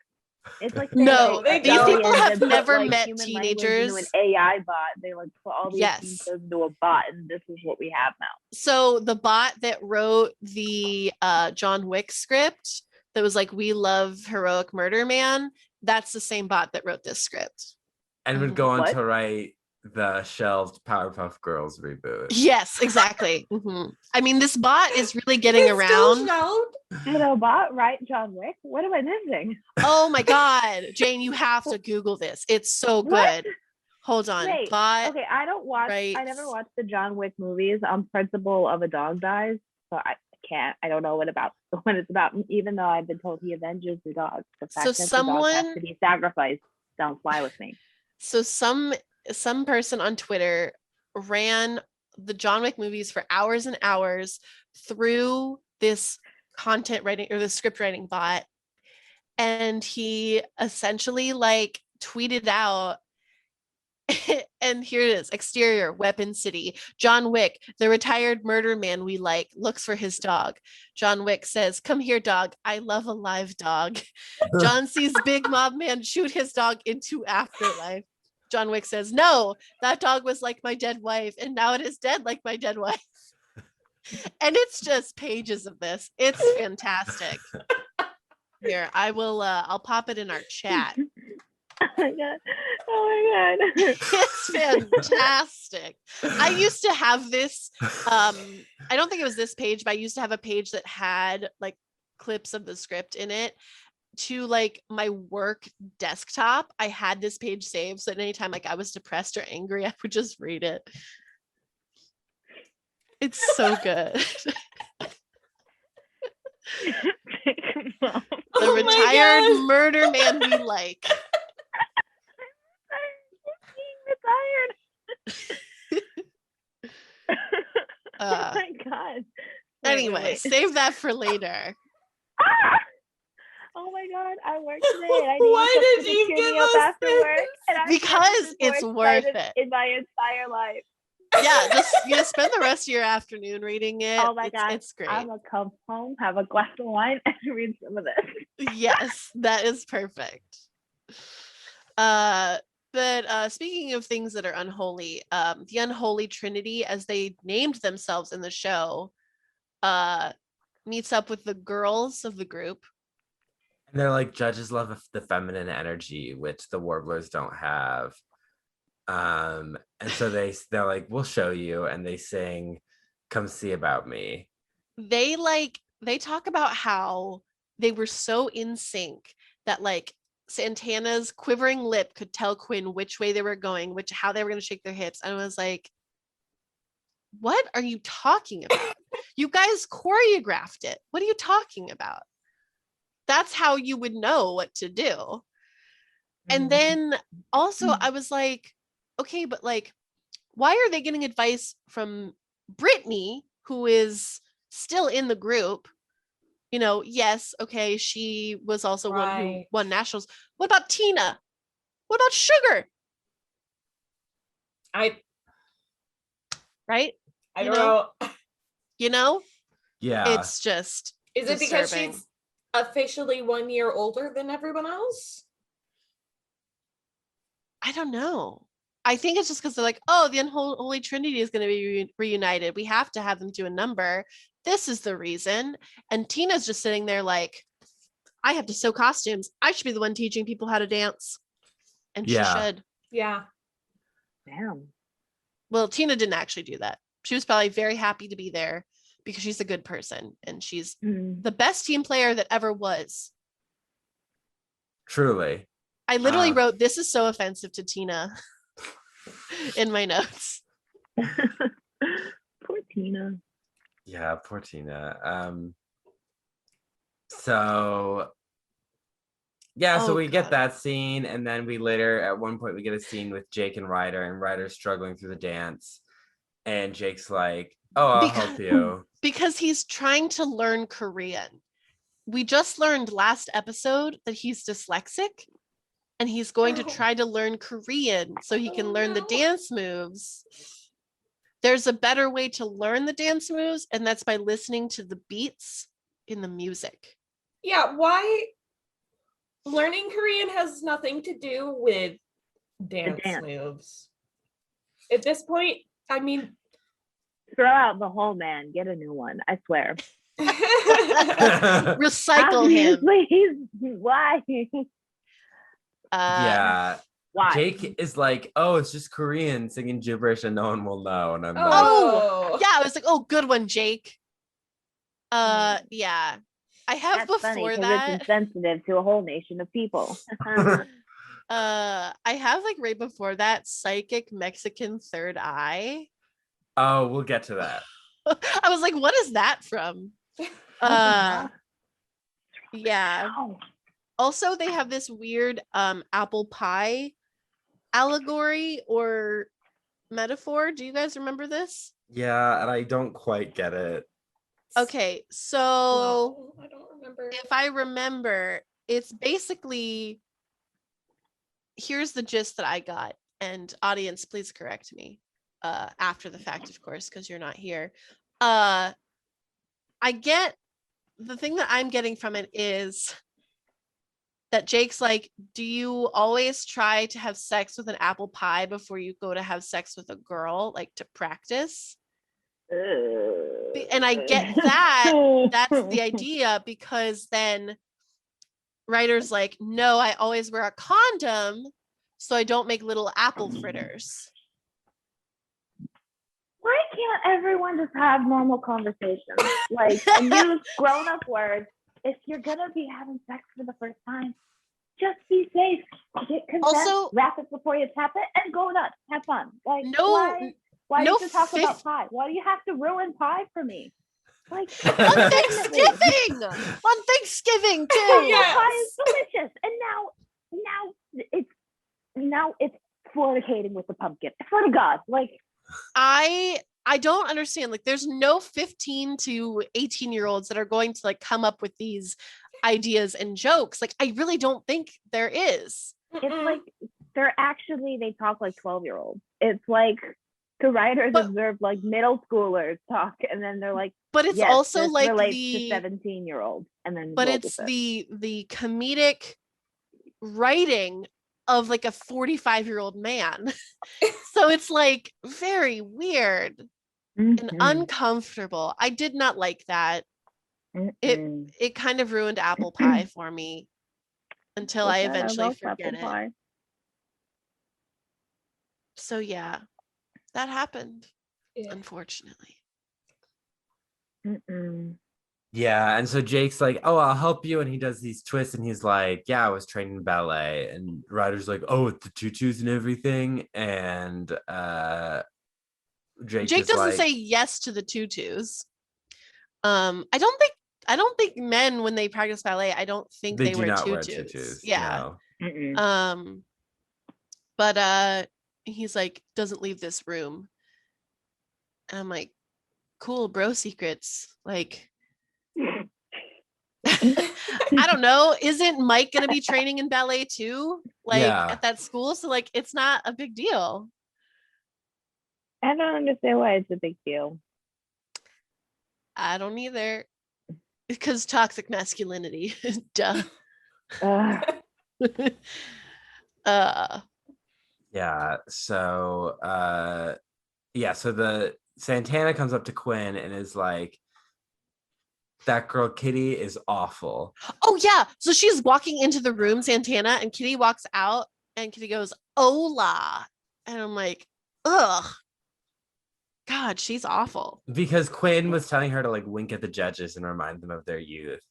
It's like no, they these don't. people have put, never like, met human teenagers into an AI bot. They like put all these things into a bot, and this is what we have now. So the bot that wrote the John Wick script that was like, "We love heroic murder man," that's the same bot that wrote this script. And would go on to write the shelved Powerpuff Girls reboot. Yes, exactly. Mm-hmm. I mean, this bot is really getting around. Did a bot write John Wick? What am I missing? Oh my God, Jane, you have to Google this. It's so good. What? Hold on. Wait, bot. Okay, I don't watch. I never watched the John Wick movies on principle of a dog dies, so I can't. I don't know what it's about. Even though I've been told he avenges the dog. The fact that the dog has to be sacrificed don't fly with me. So some person on Twitter ran the John Wick movies for hours and hours through this content writing or the script writing bot, and he essentially like tweeted out, and here it is: exterior, Weapon City. John Wick, the retired murder man we like, looks for his dog. John Wick says, "Come here, dog. I love a live dog." John sees big mob man shoot his dog into afterlife. John Wick says, "No, that dog was like my dead wife, and now it is dead like my dead wife." And it's just pages of this. It's fantastic. Here, I will I'll pop it in our chat. Oh my god. It's fantastic. I used to have this I don't think it was this page, but I used to have a page that had like clips of the script in it to like my work desktop. I had this page saved, so at any time like I was depressed or angry, I would just read it. It's so good. The retired murder man we like. Oh my god. Anyway, save that for later. Oh my god, I work today. I Why did you give us after work? And because it's worth it in my entire life. Yeah, just spend the rest of your afternoon reading it. Oh my god, it's great. I'm gonna come home, have a glass of wine, and read some of this. Yes, that is perfect. But speaking of things that are unholy, the unholy trinity, as they named themselves in the show, meets up with the girls of the group. And they're like, judges love the feminine energy, which the warblers don't have. And so they're like, "We'll show you," and they sing "Come See About Me." They talk about how they were so in sync that like Santana's quivering lip could tell Quinn which way they were going, how they were going to shake their hips. And I was like, what are you talking about? You guys choreographed it. What are you talking about? That's how you would know what to do. And then also I was like, okay, but like, why are they getting advice from Brittany, who is still in the group? You know, yes, okay, she was also one who won nationals. What about Tina? What about Sugar? I right? I You don't know? know. You know, Yeah. it's just Is it because disturbing. she's officially 1 year older than everyone else? I don't know. I think it's just because they're like, oh, the unholy trinity is going to be reunited. We have to have them do a number. This is the reason. And Tina's just sitting there like, I have to sew costumes. I should be the one teaching people how to dance. And she Yeah. should. Yeah. Damn. Well, Tina didn't actually do that. She was probably very happy to be there because she's a good person and she's the best team player that ever was. Truly. I literally wrote, this is so offensive to Tina in my notes. Poor Tina. Yeah, poor Tina. So Oh, we get God. that scene, and then we later at one point we get a scene with Jake and Ryder's struggling through the dance, and Jake's like, "Oh, I'll help you." Because he's trying to learn Korean. We just learned last episode that he's dyslexic and he's going to try to learn Korean so he can learn the dance moves. There's a better way to learn the dance moves, and that's by listening to the beats in the music. Yeah, why learning Korean has nothing to do with dance moves. At this point, I mean, throw out the whole man, get a new one. I swear. Recycle him. Why? Yeah. Why? Jake is like, "Oh, it's just Korean singing gibberish and no one will know." And I'm like, oh yeah, I was like, oh, good one, Jake. Yeah. I have That's funny, before 'cause that. it's insensitive to a whole nation of people. I have like right before that psychic Mexican third eye. "Oh, we'll get to that." I was like, what is that from? Yeah. Also, they have this weird apple pie allegory or metaphor. Do you guys remember this? Yeah, and I don't quite get it. Okay, so no, I don't remember. If I remember, it's basically, here's the gist that I got, and audience, please correct me after the fact, of course, because you're not here. I get, the thing that I'm getting from it is that Jake's like, do you always try to have sex with an apple pie before you go to have sex with a girl, like to practice? And I get that. That's the idea, because then Ryder's like, no, I always wear a condom so I don't make little apple fritters. Why can't everyone just have normal conversations? Like, and use grown-up words. If you're gonna be having sex for the first time, just be safe. Get consent, Also, wrap it before you tap it, and go nuts. Have fun. Like, why no do you talk about pie? Why do you have to ruin pie for me? Like, on Thanksgiving too. Yes. Pie is delicious, and now it's fornicating with the pumpkin. I swear to God, like. I don't understand. Like, there's no 15 to 18-year-olds that are going to like come up with these ideas and jokes. Like, I really don't think there is. It's like they talk like 12-year-olds. It's like the writers observe like middle schoolers talk, and then they're like, but it's yes, also this like relates the to 17-year-olds, and then but it's the comedic writing of like a 45-year-old man. So it's like very weird and uncomfortable. I did not like that. It kind of ruined apple pie for me until I eventually forget it. So yeah, that happened, unfortunately. Yeah, and so Jake's like, "Oh, I'll help you," and he does these twists, and he's like, "Yeah, I was trained in ballet," and Ryder's like, "Oh, with the tutus and everything," and Jake doesn't like, say yes to the tutus. I don't think men, when they practice ballet, I don't think they wear tutus. Yeah. No. But he's like, doesn't leave this room, and I'm like, cool, bro secrets. Like, I don't know. Isn't Mike going to be training in ballet too? Like, at that school? So like, it's not a big deal. I don't understand why it's a big deal. I don't either. Because toxic masculinity. Duh. Ugh. Yeah. So so the Santana comes up to Quinn and is like, that girl Kitty is awful. Oh yeah. So she's walking into the room, Santana, and Kitty walks out and Kitty goes, "Hola." And I'm like, ugh. God, she's awful. Because Quinn was telling her to like wink at the judges and remind them of their youth.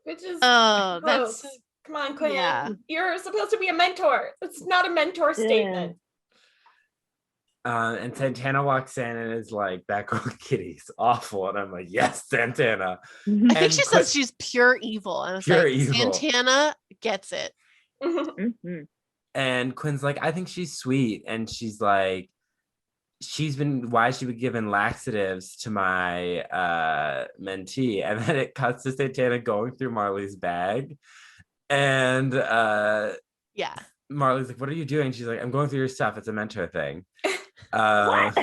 Which is Oh, gross. that's Come on, Quinn. yeah. You're supposed to be a mentor. It's not a mentor statement. And Santana walks in and is like, that girl Kitty's awful. And I'm like, yes, Santana. I think she says she's pure evil. And I was pure like, evil. Santana gets it. Mhm. And Quinn's like, I think she's sweet. And she's like, why she been given laxatives to my mentee. And then it cuts to Santana going through Marley's bag. And yeah. Marley's like, what are you doing? She's like, I'm going through your stuff. It's a mentor thing. What?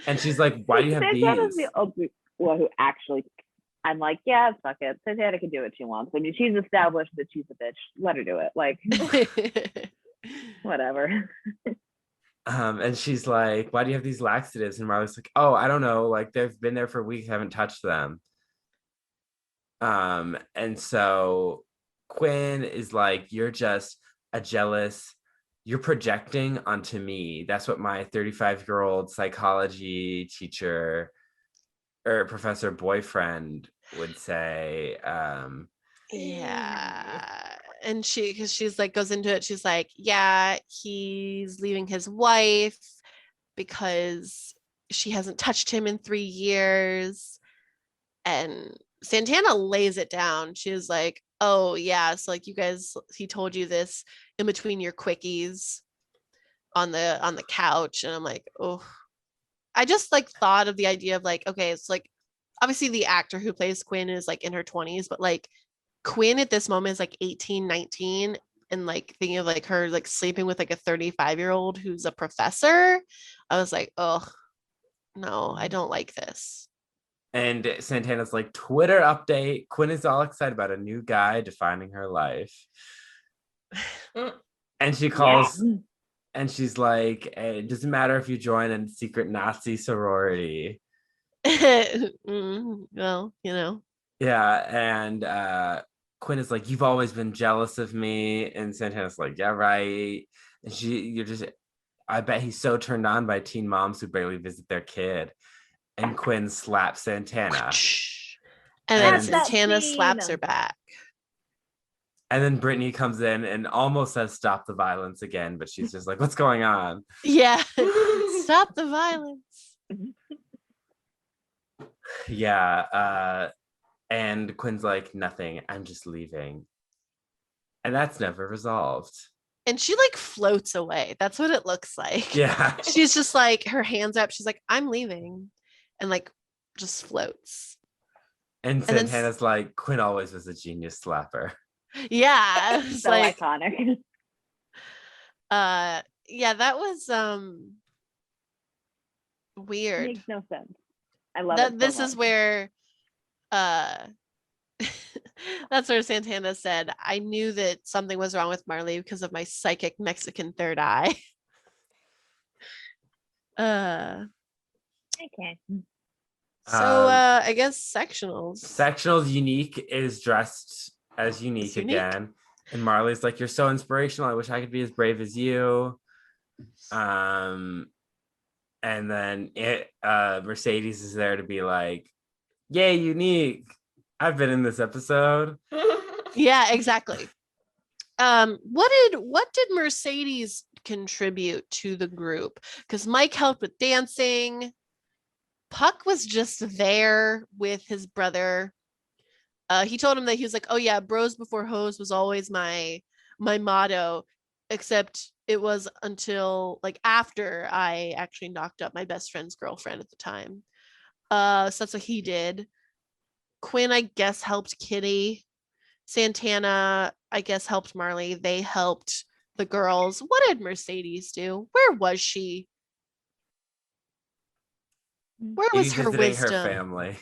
And she's like, why do you have Santana's these? the only one who actually, I'm like, yeah, fuck it. Santana can do what she wants. I mean, she's established that she's a bitch. Let her do it. Like, whatever. And she's like, why do you have these laxatives? And Marley's like, oh, I don't know. Like, they've been there for weeks. I haven't touched them. And so Quinn is like, you're just you're projecting onto me. That's what my 35-year-old psychology teacher or professor boyfriend would say. Yeah. And because she's like, goes into it, she's like, yeah, he's leaving his wife because she hasn't touched him in 3 years. And Santana lays it down. She was like, oh yeah, so like you guys, he told you this in between your quickies on the couch. And I'm like, oh, I just like thought of the idea of like, okay, it's like obviously the actor who plays Quinn is like in her 20s, but like Quinn at this moment is like 18, 19, and like thinking of like her like sleeping with like a 35-year-old who's a professor. I was like, oh no, I don't like this. And Santana's like, Twitter update. Quinn is all excited about a new guy defining her life. And she calls, and she's like, it doesn't matter if you join a secret Nazi sorority. Well, you know. Yeah, and Quinn is like, you've always been jealous of me. And Santana's like, yeah, right. And I bet he's so turned on by teen moms who barely visit their kid. And Quinn slaps Santana. And then That's that Santana scene. slaps her back. And then Brittany comes in and almost says, stop the violence again. But she's just like, what's going on? Yeah. Stop the violence. Yeah. And Quinn's like, nothing. I'm just leaving. And that's never resolved. And she like floats away. That's what it looks like. Yeah. She's just like, her hands up. She's like, I'm leaving. And like just floats. And then Santana's like, Quinn always was a genius slapper. Yeah. It's So like iconic. yeah, that was weird. Makes no sense. I love That it. this is where that's where Santana said, I knew that something was wrong with Marley because of my psychic Mexican third eye. Okay. So I guess sectionals. Sectionals Unique is dressed as Unique Unique. again. And Marley's like, you're so inspirational. I wish I could be as brave as you. And then Mercedes is there to be like, yay, Unique. I've been in this episode. Yeah, exactly. What did Mercedes contribute to the group? Because Mike helped with dancing. Puck was just there with his brother. He told him that he was like, oh yeah, bros before hoes was always my motto, except it was until like after I actually knocked up my best friend's girlfriend at the time. So that's what he did. Quinn, I guess, helped Kitty. Santana, I guess, helped Marley. They helped the girls. What did Mercedes do? Where was she? Where Maybe was her visiting her wisdom? family.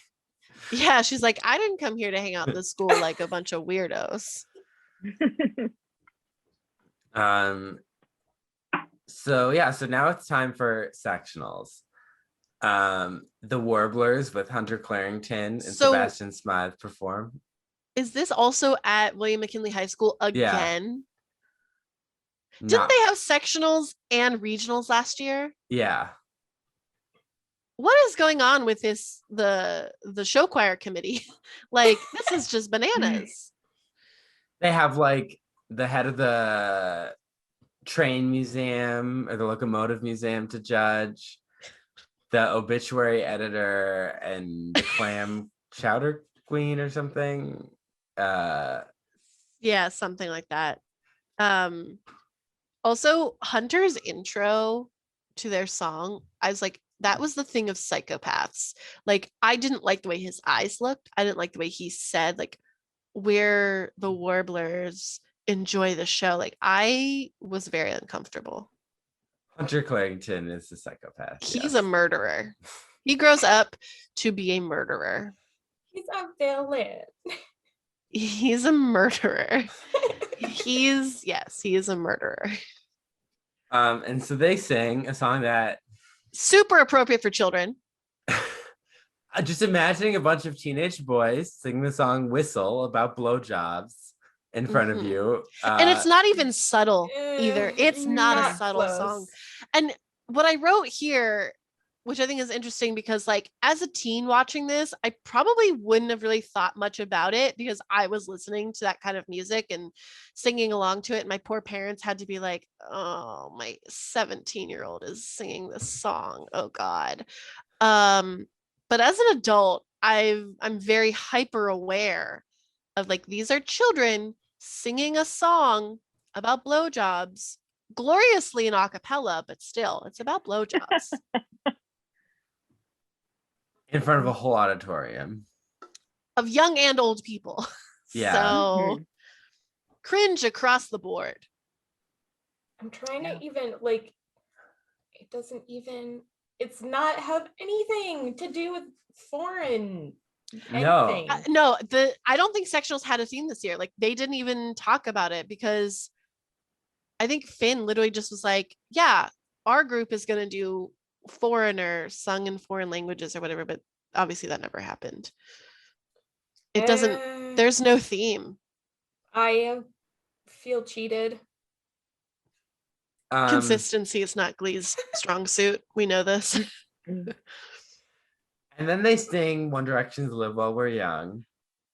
Yeah, she's like, I didn't come here to hang out in the school like a bunch of weirdos. So yeah, so now it's time for sectionals. The Warblers with Hunter Clarington and So- Sebastian Smythe perform. Is this also at William McKinley High School again? Didn't Not, they have sectionals and regionals last year? yeah. What is going on with the show choir committee? Like, this is just bananas. They have like the head of the train museum or the locomotive museum to judge, the obituary editor, and the clam chowder queen or something. Yeah, something like that. Also, Hunter's intro to their song, I was like, that was the thing of psychopaths. Like, I didn't like the way his eyes looked. I didn't like the way he said, like, we're the Warblers, enjoy the show. Like, I was very uncomfortable. Hunter Clarington is a psychopath. He's yes. a murderer. He grows up to be a murderer. He's a villain. He's a murderer. He is a murderer. And so they sing a song that Super appropriate for children. just imagining a bunch of teenage boys sing the song Whistle about blowjobs in front of Mhm. you. And it's not even subtle either. It's not a Not subtle close. song. And what I wrote here, which I think is interesting, because like as a teen watching this, I probably wouldn't have really thought much about it because I was listening to that kind of music and singing along to it. And my poor parents had to be like, oh, my 17-year-old is singing this song. Oh God. But as an adult, I'm very hyper aware of like, these are children singing a song about blowjobs gloriously in a cappella, but still it's about blowjobs. in front of a whole auditorium. Of young and old people. Yeah. So cringe across the board. I'm trying to even like, it doesn't even, it's not have anything to do with foreign No. anything. No, I don't think sectionals had a theme this year. Like they didn't even talk about it because I think Finn literally just was like, yeah, our group is going to do foreigner sung in foreign languages or whatever, but obviously that never happened. It doesn't, there's no theme. I feel cheated. Consistency is not Glee's strong suit. We know this. And then they sing One Direction's Live While We're Young.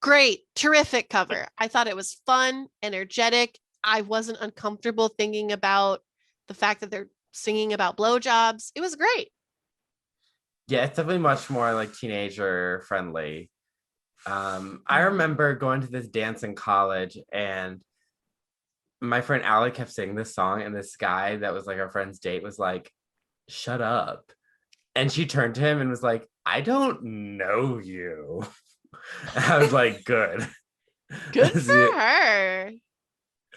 Great, terrific cover. I thought it was fun, energetic. I wasn't uncomfortable thinking about the fact that they're singing about blowjobs. It was great. Yeah, it's definitely much more like teenager friendly. I remember going to this dance in college and my friend Allie kept singing this song and this guy that was like our friend's date was like, shut up. And she turned to him and was like, I don't know you. I was like, good. Good for her.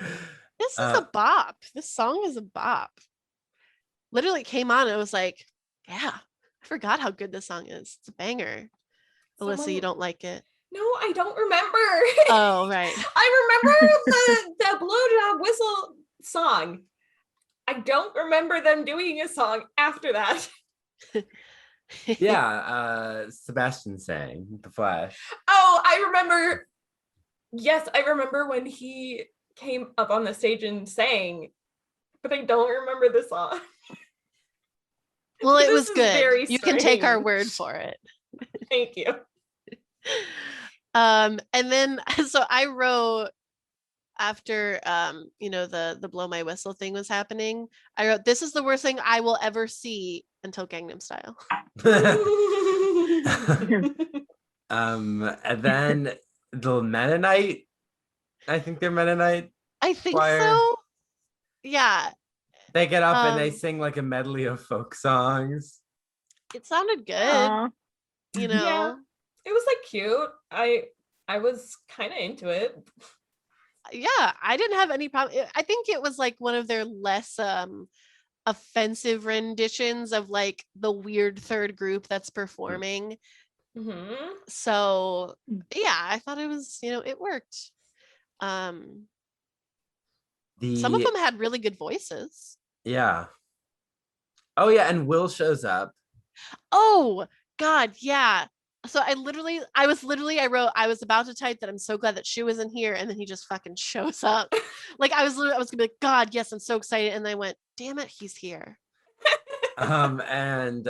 This is a bop. This song is a bop. Literally came on and I was like, yeah, I forgot how good this song is. It's a banger. Alyssa, you don't like it? No, I don't remember. Oh, right. I remember the blowjob whistle song. I don't remember them doing a song after that. Yeah, Sebastian sang The Flash. Oh, I remember. Yes, I remember when he came up on the stage and sang, but I don't remember the song. Well, it This was is good. very You can take our strange. word for it. Thank you. And then so I wrote after the blow my whistle thing was happening, I wrote, this is the worst thing I will ever see until Gangnam Style. And then the Mennonite, I think they're Mennonite. I think choir. so. Yeah. They get up and they Um, sing like a medley of folk songs. It sounded good. Aw. You know. Yeah. It was like cute. I was kind of into it. Yeah, I didn't have any problem. I think it was like one of their less offensive renditions of like the weird third group that's performing. Mm-hmm. So yeah, I thought it was, it worked. Some of The them had really good voices. Yeah. Oh yeah, and Will shows up. Oh God, yeah. So I wrote, I was about to type that I'm so glad that Shu isn't here, and then he just fucking shows up. Like I was gonna be like, God, yes, I'm so excited, and I went, damn it, he's here. And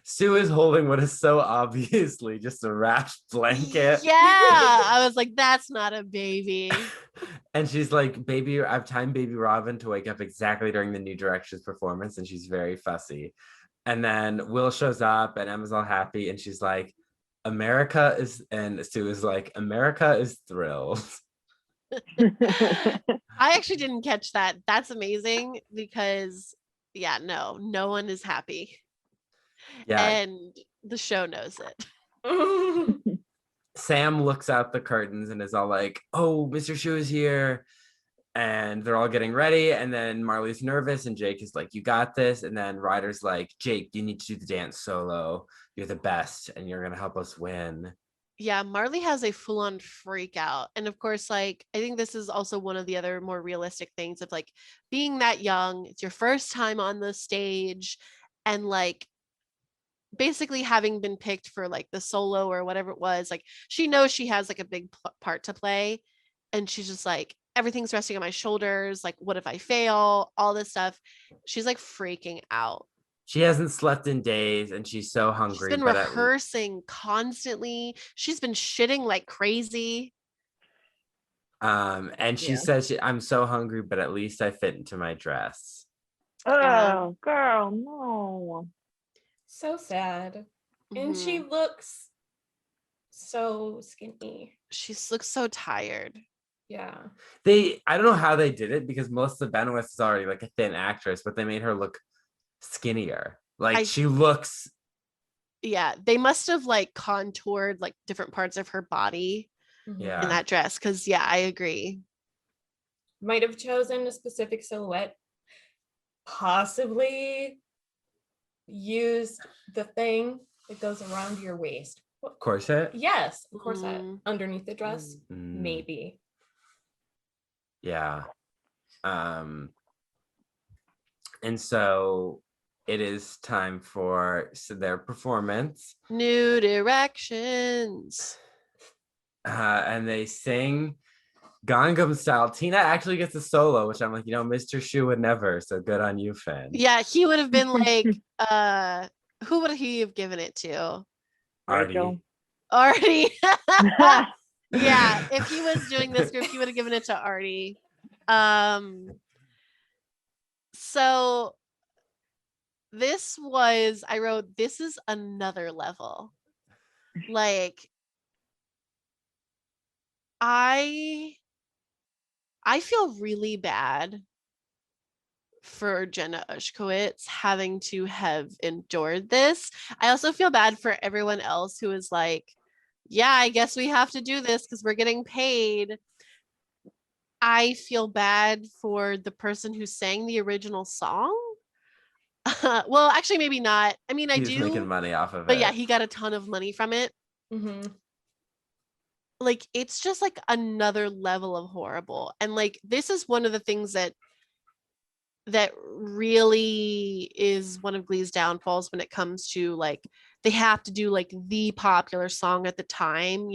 Sue is holding what is so obviously just a wrapped blanket. Yeah, I was like, that's not a baby. And she's like, baby, I've timed baby Robin to wake up exactly during the New Directions performance, and she's very fussy. And then Will shows up and Emma's all happy, and she's like, and Sue is like, America is thrilled. I actually didn't catch that. That's amazing because yeah, no one is happy. Yeah. And the show knows it. Sam looks out the curtains and is all like, oh, Mr. Shu is here. And they're all getting ready. And then Marley's nervous and Jake is like, you got this. And then Ryder's like, Jake, you need to do the dance solo. You're the best and you're going to help us win. Yeah, Marley has a full-on freak out. And of course, like, I think this is also one of the other more realistic things of like being that young. It's your first time on the stage and like basically having been picked for like the solo or whatever it was, like she knows she has like a big part to play, and she's just like, everything's resting on my shoulders, like what if I fail, all this stuff. She's like freaking out. She hasn't slept in days and she's so hungry. She's been rehearsing constantly. She's been shitting like crazy. And she says, I'm so hungry, but at least I fit into my dress. Oh, girl, no. So sad. And she looks so skinny. She looks so tired. Yeah. I don't know how they did it because Melissa Benoist is already like a thin actress, but they made her look skinnier. Like she looks. Yeah, they must have like contoured like different parts of her body in that dress. Cause yeah, I agree. Might have chosen a specific silhouette. Possibly used the thing that goes around your waist. Corset? Yes, corset underneath the dress. Maybe. Yeah. And so it is time for their performance. New Directions. And they sing Gangnam Style. Tina actually gets a solo, which I'm like, Mr. Shu would never. So good on you, Finn. Yeah, he would have been like, who would he have given it to? Artie. Yeah, if he was doing this group, he would have given it to Artie. So I wrote, this is another level. Like, I feel really bad for Jenna Ushkowitz having to have endured this. I also feel bad for everyone else who is like, yeah, I guess we have to do this because we're getting paid. I feel bad for the person who sang the original song. Well, actually, maybe not. I mean, He's making money off of it. But yeah, he got a ton of money from it. Like, it's just like another level of horrible. And like, this is one of the things that really is one of Glee's downfalls when it comes to like, they have to do like the popular song at the time,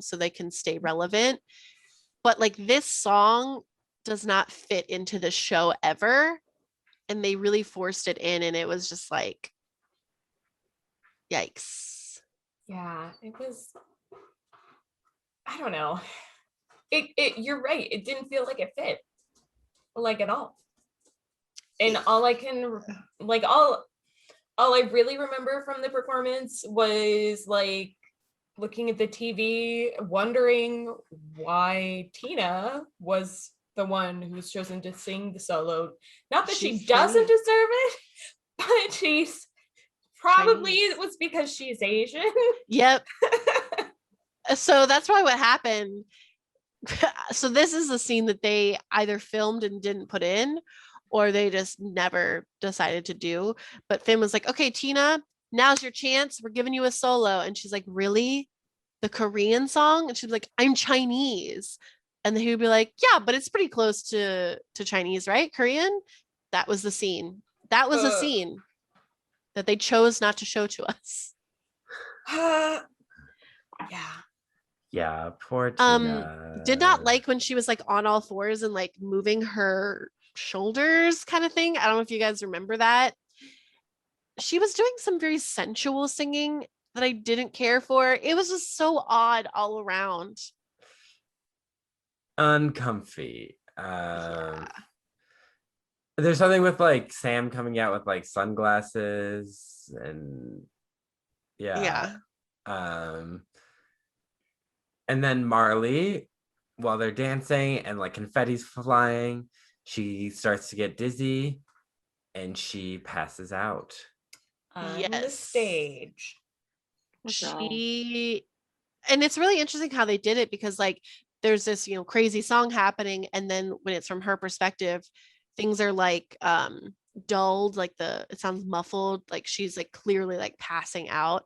so they can stay relevant. But like, this song does not fit into the show ever. And they really forced it in, and it was just like, yikes. Yeah, it was, I don't know. You're right. It didn't feel like it fit, like, at all. And all I really remember from the performance was like looking at the TV, wondering why Tina was the one who was chosen to sing the solo. Not that she doesn't deserve it, but she's probably, it was because she's Asian. Yep. So that's probably what happened. So this is the scene that they either filmed and didn't put in, or they just never decided to do. But Finn was like, okay, Tina, now's your chance. We're giving you a solo. And she's like, really? The Korean song? And she'd be like, I'm Chinese. And then he would be like, yeah, but it's pretty close to Chinese, right? Korean? That was the scene. That was a scene that they chose not to show to us. Yeah. Yeah, poor Tina. Did not like when she was like on all fours and like moving her shoulders kind of thing. I don't know if you guys remember that. She was doing some very sensual singing that I didn't care for. It was just so odd all around. Uncomfy. Yeah. There's something with like Sam coming out with like sunglasses and Yeah. And then Marley, while they're dancing and like confetti's flying, she starts to get dizzy and she passes out. On the Yes. stage. And it's really interesting how they did it, because like there's this, crazy song happening, and then when it's from her perspective, things are like dulled, like it sounds muffled, like she's like clearly like passing out.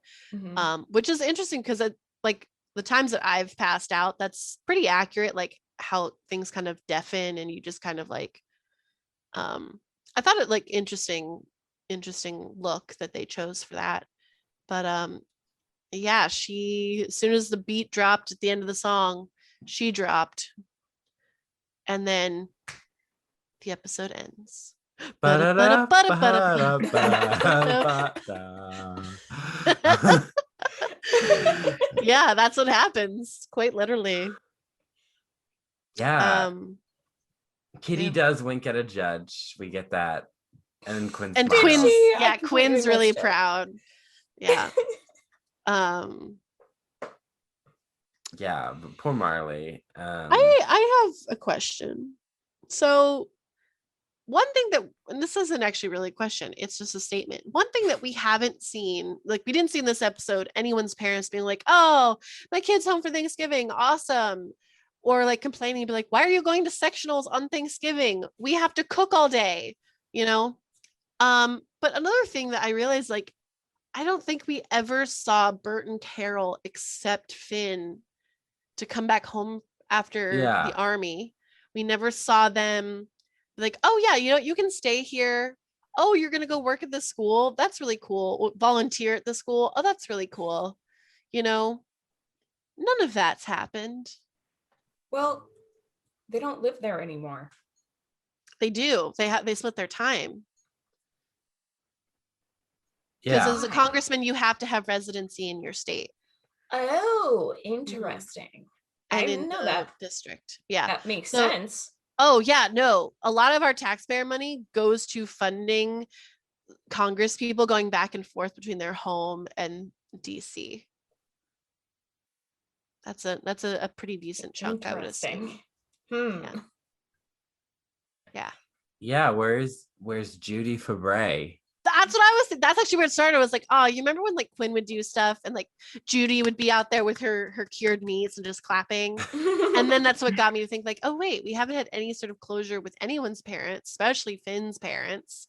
Which is interesting because like the times that I've passed out, that's pretty accurate, like how things kind of deafen and you just kind of like I thought it like interesting look that they chose for that. But yeah, she, as soon as the beat dropped at the end of the song, she dropped, and then the episode ends. Yeah, that's what happens, quite literally. Yeah. Kitty does wink at a judge. We get that. And Quinn smiles. Quinn's Quinn's really proud. Yeah. Yeah, but poor Marley. I have a question. So one thing that, and this isn't actually really a question, it's just a statement. One thing that we haven't seen, like we didn't see in this episode, anyone's parents being like, oh, my kid's home for Thanksgiving, awesome. Or like complaining, be like, why are you going to sectionals on Thanksgiving? We have to cook all day, But another thing that I realized, like, I don't think we ever saw Bert and Carol except Finn to come back home after the army. We never saw them like, oh yeah, you can stay here. Oh, you're gonna go work at the school. That's really cool. Volunteer at the school. Oh, that's really cool. None of that's happened. Well, they don't live there anymore. They do. They split their time. Yeah. Because as a congressman, you have to have residency in your state. Oh, interesting. And I didn't know that district. Yeah. That makes sense. Oh yeah, no. A lot of our taxpayer money goes to funding Congress people going back and forth between their home and DC. That's a pretty decent chunk, I would assume. Yeah, where's Judy Fabre? That's what I was thinking. That's actually where it started. I was like, oh, you remember when like Quinn would do stuff and like Judy would be out there with her cured meats and just clapping. And then that's what got me to think like, oh wait, we haven't had any sort of closure with anyone's parents, especially Finn's parents.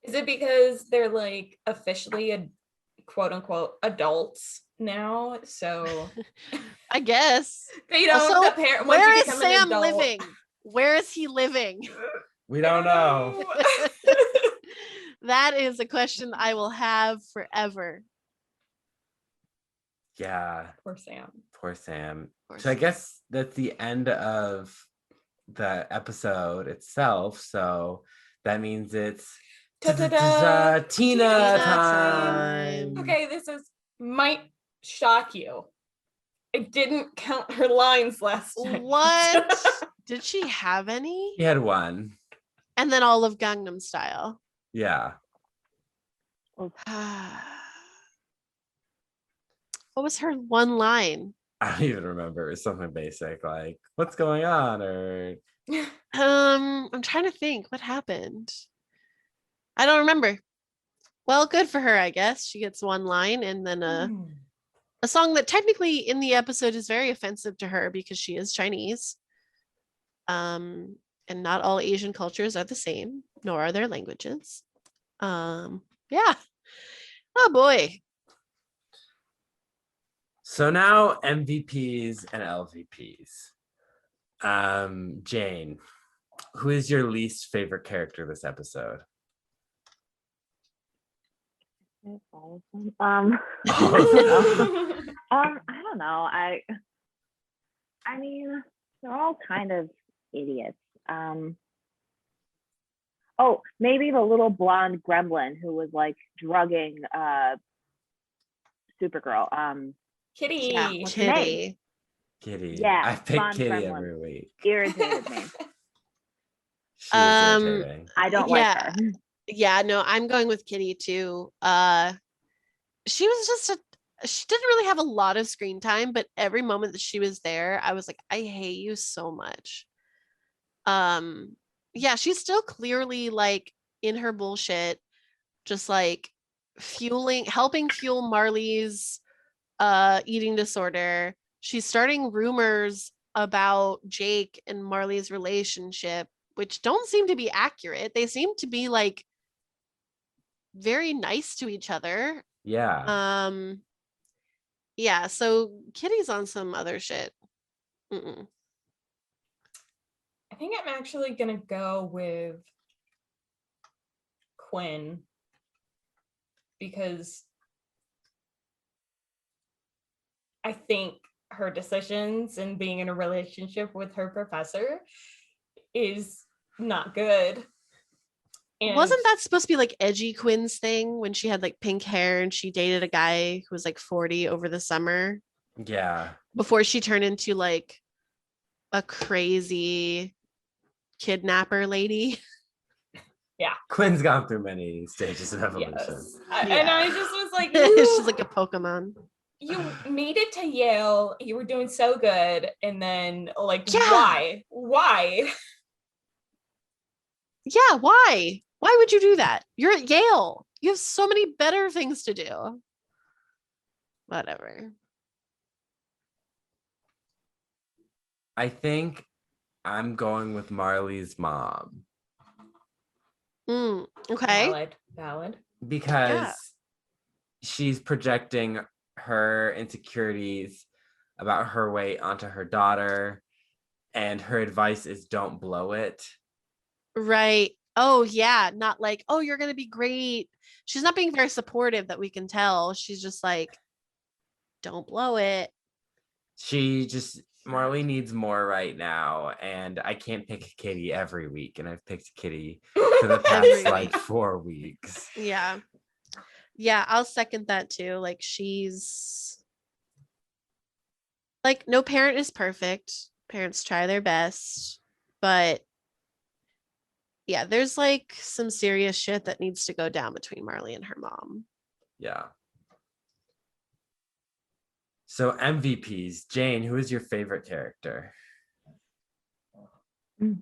Is it because they're like officially a quote unquote adults now? So I guess they don't. Also, the parent. Where is Sam living? Where is he living? We don't know. That is a question I will have forever. Yeah. Poor Sam. So I guess that's the end of the episode itself. So that means it's Tina time. Okay, might shock you. I didn't count her lines last time. What? Did she have any? She had one. And then all of Gangnam Style. Yeah. What was her one line? I don't even remember. It was something basic like, what's going on? Or I'm trying to think what happened. I don't remember. Well, good for her, I guess. She gets one line and then a song that technically in the episode is very offensive to her because she is Chinese. And not all Asian cultures are the same, nor are their languages. Yeah. Oh boy. So now MVPs and LVPs. Jane, who is your least favorite character this episode? I don't know. I mean, they're all kind of idiots. Oh, maybe the little blonde gremlin who was like drugging Supergirl. Kitty. Yeah, What's her name? Kitty. Kitty. Yeah, I pick blonde Kitty gremlin. every week. Irritated me. She is irritating. I don't like her. Yeah, no, I'm going with Kitty too. She was just she didn't really have a lot of screen time, but every moment that she was there, I was like, I hate you so much. Yeah, she's still clearly like in her bullshit, just like helping fuel Marley's eating disorder. She's starting rumors about Jake and Marley's relationship, which don't seem to be accurate. They seem to be like very nice to each other. Yeah. Yeah, so Kitty's on some other shit. Mm-mm. I think I'm actually gonna go with Quinn because I think her decisions and being in a relationship with her professor is not good. And Wasn't that supposed to be like edgy Quinn's thing when she had like pink hair and she dated a guy who was like 40 over the summer Yeah. before she turned into like a crazy kidnapper lady? yeah. Quinn's gone through many stages of evolution. Yes. And I just was like, She's like a Pokemon. You made it to Yale. You were doing so good. And then like, Yeah. Why? Yeah, why? Why would you do that? You're at Yale. You have so many better things to do. Whatever. I think I'm going with Marley's mom Okay. Valid. because Yeah. she's projecting her insecurities about her weight onto her daughter, and her advice is don't blow it. Right. Oh, yeah. Not like, oh, you're going to be great. She's not being very supportive that we can tell. She's just like, don't blow it. Marley needs more right now, and I can't pick Kitty every week, and I've picked Kitty for the Every past like week. 4 weeks. Yeah. Yeah, I'll second that too. Like she's like no parent is perfect. Parents try their best, but yeah, there's like some serious shit that needs to go down between Marley and her mom. Yeah. So MVPs, Jane, who is your favorite character? God,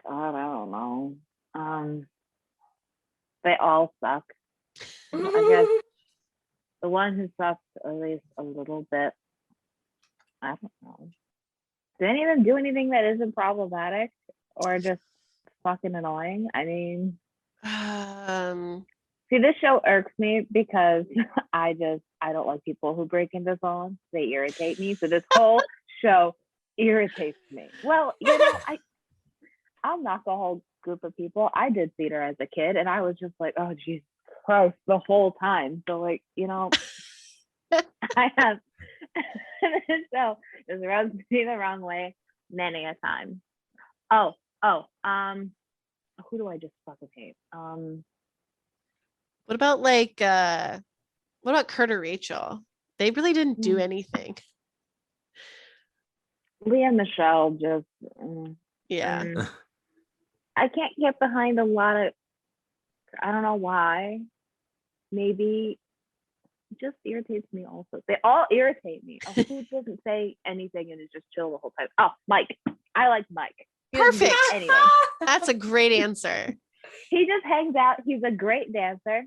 I don't know. They all suck. I guess the one who sucks at least a little bit, I don't know, didn't even do anything that isn't problematic or just fucking annoying. I mean, see, this show irks me because I don't like people who break into songs. They irritate me. So this whole show irritates me. Well, you know, I'll knock a whole group of people. I did theater as a kid, and I was just like, oh, Jesus Christ, the whole time. So, like, you know, I have this show just rubs me the wrong way many a time. Oh, who do I just fucking hate? What about Kurt or Rachel? They really didn't do anything. Leah and Michelle just Yeah. I can't get behind a lot of, I don't know why. Maybe it just irritates me also. They all irritate me. Who doesn't say anything and is just chill the whole time? Oh, Mike. I like Mike. Perfect. Anyway. That's a great answer. He just hangs out. He's a great dancer.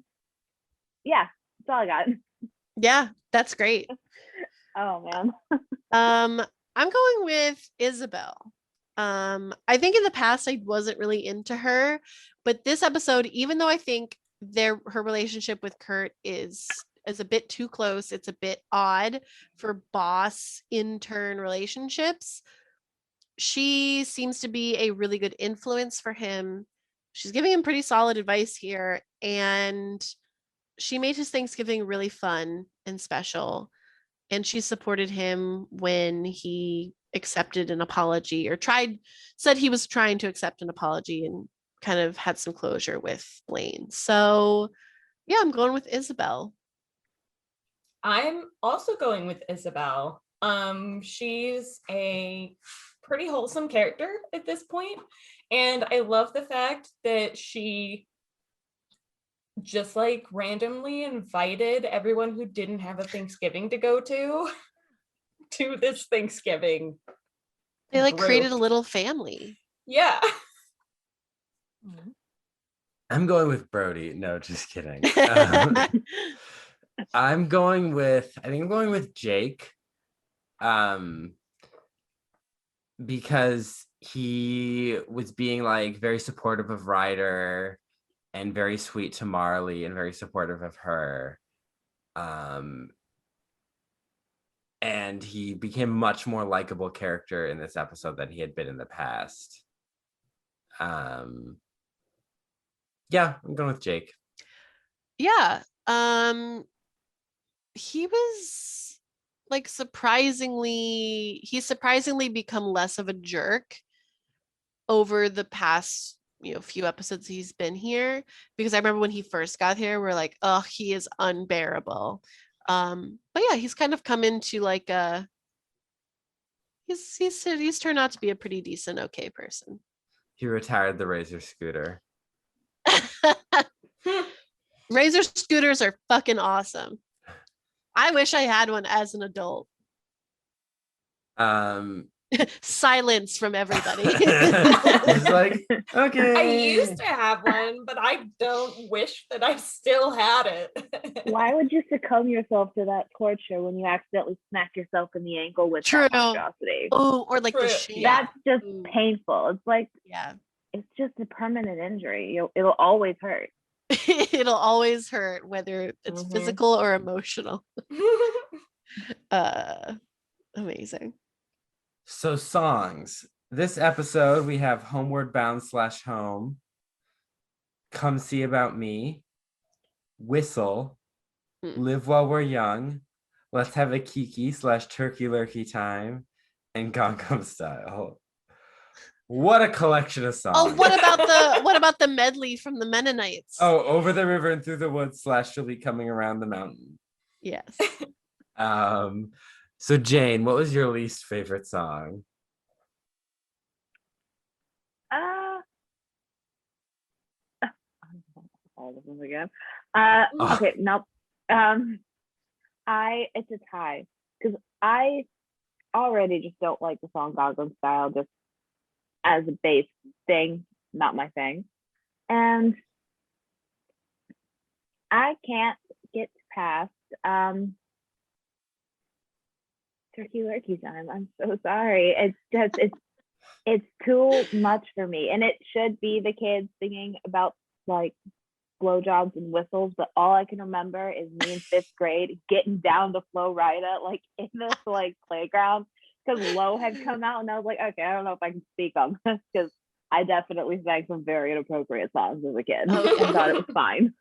Yeah, That's all I got. Yeah, that's great. Oh man. I'm going with Isabel. I think in the past I wasn't really into her, but this episode, even though I think her relationship with Kurt is a bit too close, it's a bit odd for boss intern relationships. She seems to be a really good influence for him. She's giving him pretty solid advice here, and she made his Thanksgiving really fun and special. And she supported him when he accepted an apology or said he was trying to accept an apology and kind of had some closure with Blaine. So yeah, I'm going with Isabel. I'm also going with Isabel. She's a pretty wholesome character at this point, and I love the fact that she just like randomly invited everyone who didn't have a Thanksgiving to go to this Thanksgiving. They like group. created a little family. Yeah. I'm going with Brody. No, just kidding. I'm going with Jake. Because he was being like very supportive of Ryder and very sweet to Marley and very supportive of her. And he became much more likable character in this episode than he had been in the past. Yeah, I'm going with Jake. Yeah. He was like he's surprisingly become less of a jerk over the past few episodes he's been here, because I remember when he first got here we're like, oh, he is unbearable. But yeah, he's kind of come into like he's turned out to be a pretty decent, okay person. He retired the Razor scooter. Razor scooters are fucking awesome. I wish I had one as an adult. Silence from everybody. It's like, okay. I used to have one, but I don't wish that I still had it. Why would you succumb yourself to that torture when you accidentally smack yourself in the ankle with True. that monstrosity? Oh, or like the True. shame. That's just Ooh. painful. It's like, Yeah. it's just a permanent injury. It'll always hurt. It'll always hurt, whether it's physical or emotional. Amazing. So songs. This episode we have Homeward Bound / Home, Come See About Me, Whistle, Live While We're Young, Let's Have a Kiki / Turkey Lurkey Time, and Gangnam Style. What a collection of songs. Oh, what about the medley from the Mennonites? Oh, Over the River and Through the Woods / She'll Be Coming Around the Mountain. Yes. So Jane, what was your least favorite song? All of them again. Okay, nope. It's a tie because I already just don't like the song Gangnam Style just as a base thing, not my thing, and I can't get past Turkey Lurkey Time. I'm so sorry. It's too much for me, and it should be the kids singing about like blowjobs and whistles, but all I can remember is me in 5th grade getting down to Flo Rida like in this like playground because Lo had come out, and I was like, okay, I don't know if I can speak on this because I definitely sang some very inappropriate songs as a kid and thought it was fine.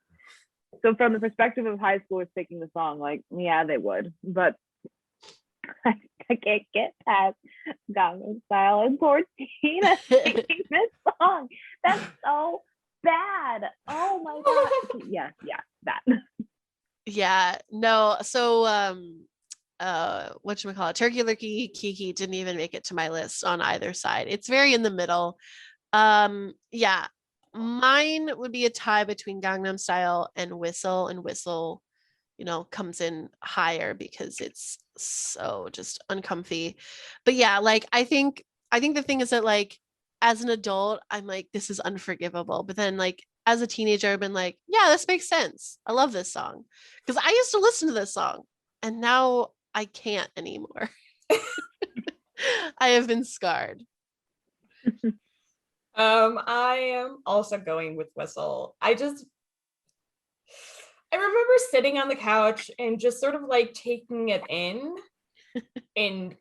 So from the perspective of high schoolers picking the song, like, yeah, they would, but I can't get past Gangnam Style and poor Tina singing this song. That's so bad. Oh my god. Yeah, that. Yeah, no. So whatchamacallit, Turkey Lurkey Kiki didn't even make it to my list on either side. It's very in the middle. Yeah, mine would be a tie between Gangnam Style and Whistle, comes in higher because it's so just uncomfy. But yeah, like I think the thing is that like as an adult, I'm like, this is unforgivable. But then like as a teenager, I've been like, yeah, this makes sense. I love this song. Because I used to listen to this song and now I can't anymore. I have been scarred. I am also going with Whistle. I remember sitting on the couch and just sort of like taking it in and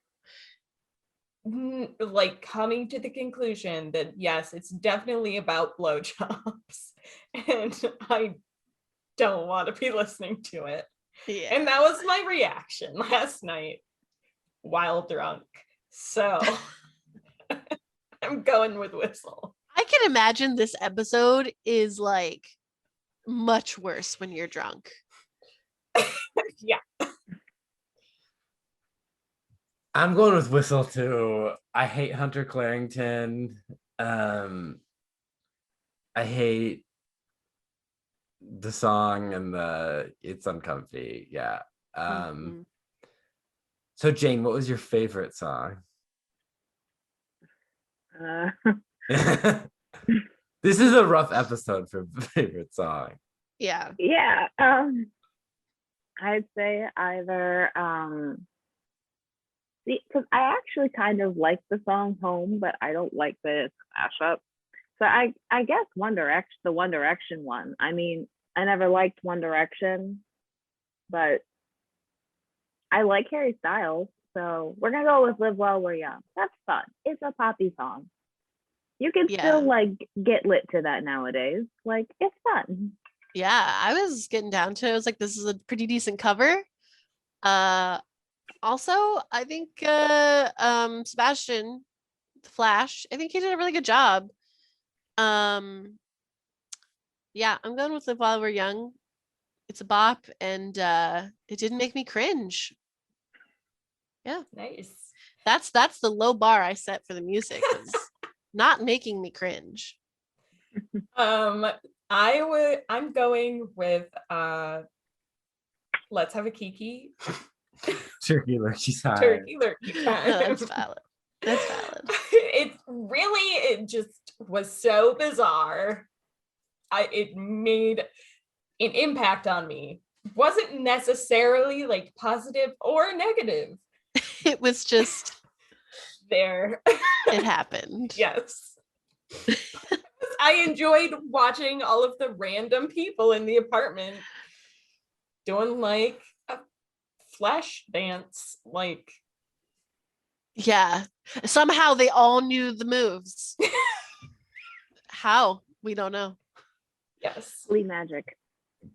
like coming to the conclusion that yes, it's definitely about blowjobs and I don't want to be listening to it. Yeah. And that was my reaction last night while drunk. So I'm going with Whistle. I can imagine this episode is like much worse when you're drunk. Yeah. I'm going with Whistle too. I hate Hunter Clarington. I hate the song and it's uncomfy. Yeah. So Jane, what was your favorite song? This is a rough episode for favorite song. Yeah. Yeah. I'd say either because I actually kind of like the song Home, but I don't like the mashup. So I guess the One Direction one. I mean, I never liked One Direction, but I like Harry Styles. So we're gonna go with Live While We're Young. That's fun. It's a poppy song. You can still like get lit to that nowadays. Like, it's fun. Yeah, I was getting down to it. I was like, this is a pretty decent cover. Also, I think Sebastian the Flash, I think he did a really good job. Yeah, I'm going with Live While We're Young. It's a bop and it didn't make me cringe. Yeah. Nice. That's the low bar I set for the music. Is not making me cringe. I'm going with Let's Have a Kiki. Turkey Lurkey time. Turkey Lurkey time. That's valid. That's valid. It just was so bizarre. It made an impact on me. Wasn't necessarily like positive or negative. It was just there. It happened. Yes. I enjoyed watching all of the random people in the apartment doing like a flash dance. Like, yeah. Somehow they all knew the moves. How? We don't know. yes. Glee magic.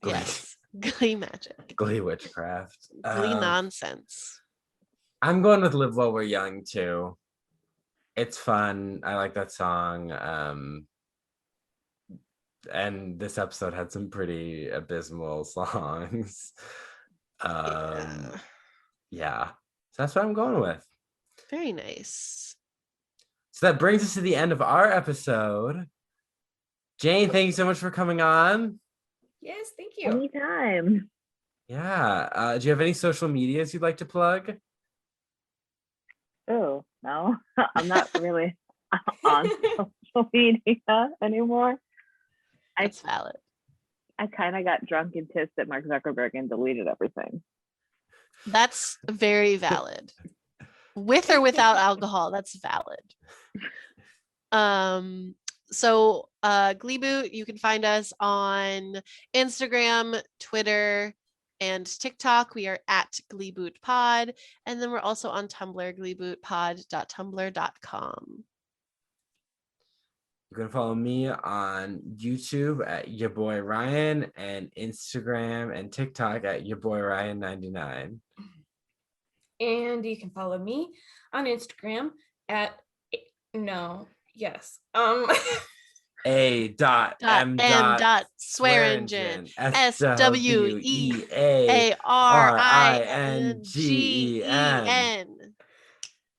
Glee. Yes. Glee magic. Glee witchcraft. Glee nonsense. I'm going with Live While We're Young too. It's fun. I like that song. And this episode had some pretty abysmal songs. Yeah. So that's what I'm going with. Very nice. So that brings us to the end of our episode. Jane, thank you so much for coming on. Yes, thank you. Anytime. Yeah. Do you have any social medias you'd like to plug? Oh, no. I'm not really on social media anymore. That's valid. I kind of got drunk and pissed at Mark Zuckerberg and deleted everything. That's very valid. With or without alcohol, that's valid. So Gleeboot, you can find us on Instagram, Twitter, and TikTok. We are at Gleeboot Pod. And then we're also on Tumblr, gleebootpod.tumblr.com. You can follow me on YouTube at your boy Ryan and Instagram and TikTok at your boy Ryan99. And you can follow me on Instagram at A.M.Swearingen. SWEARINGEN.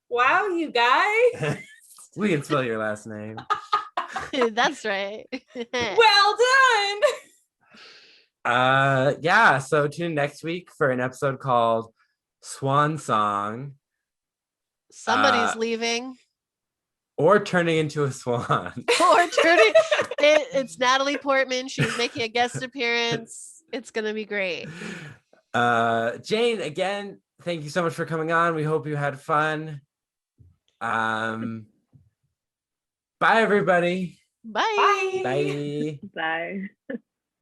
Wow, you guys. We can spell your last name. That's right. Well done. Yeah, so tune in next week for an episode called Swan Song. Somebody's leaving. Or turning into a swan. Or turning It's Natalie Portman. She's making a guest appearance. It's gonna be great. Jane, again, thank you so much for coming on. We hope you had fun. Bye everybody. Bye. Bye. Bye.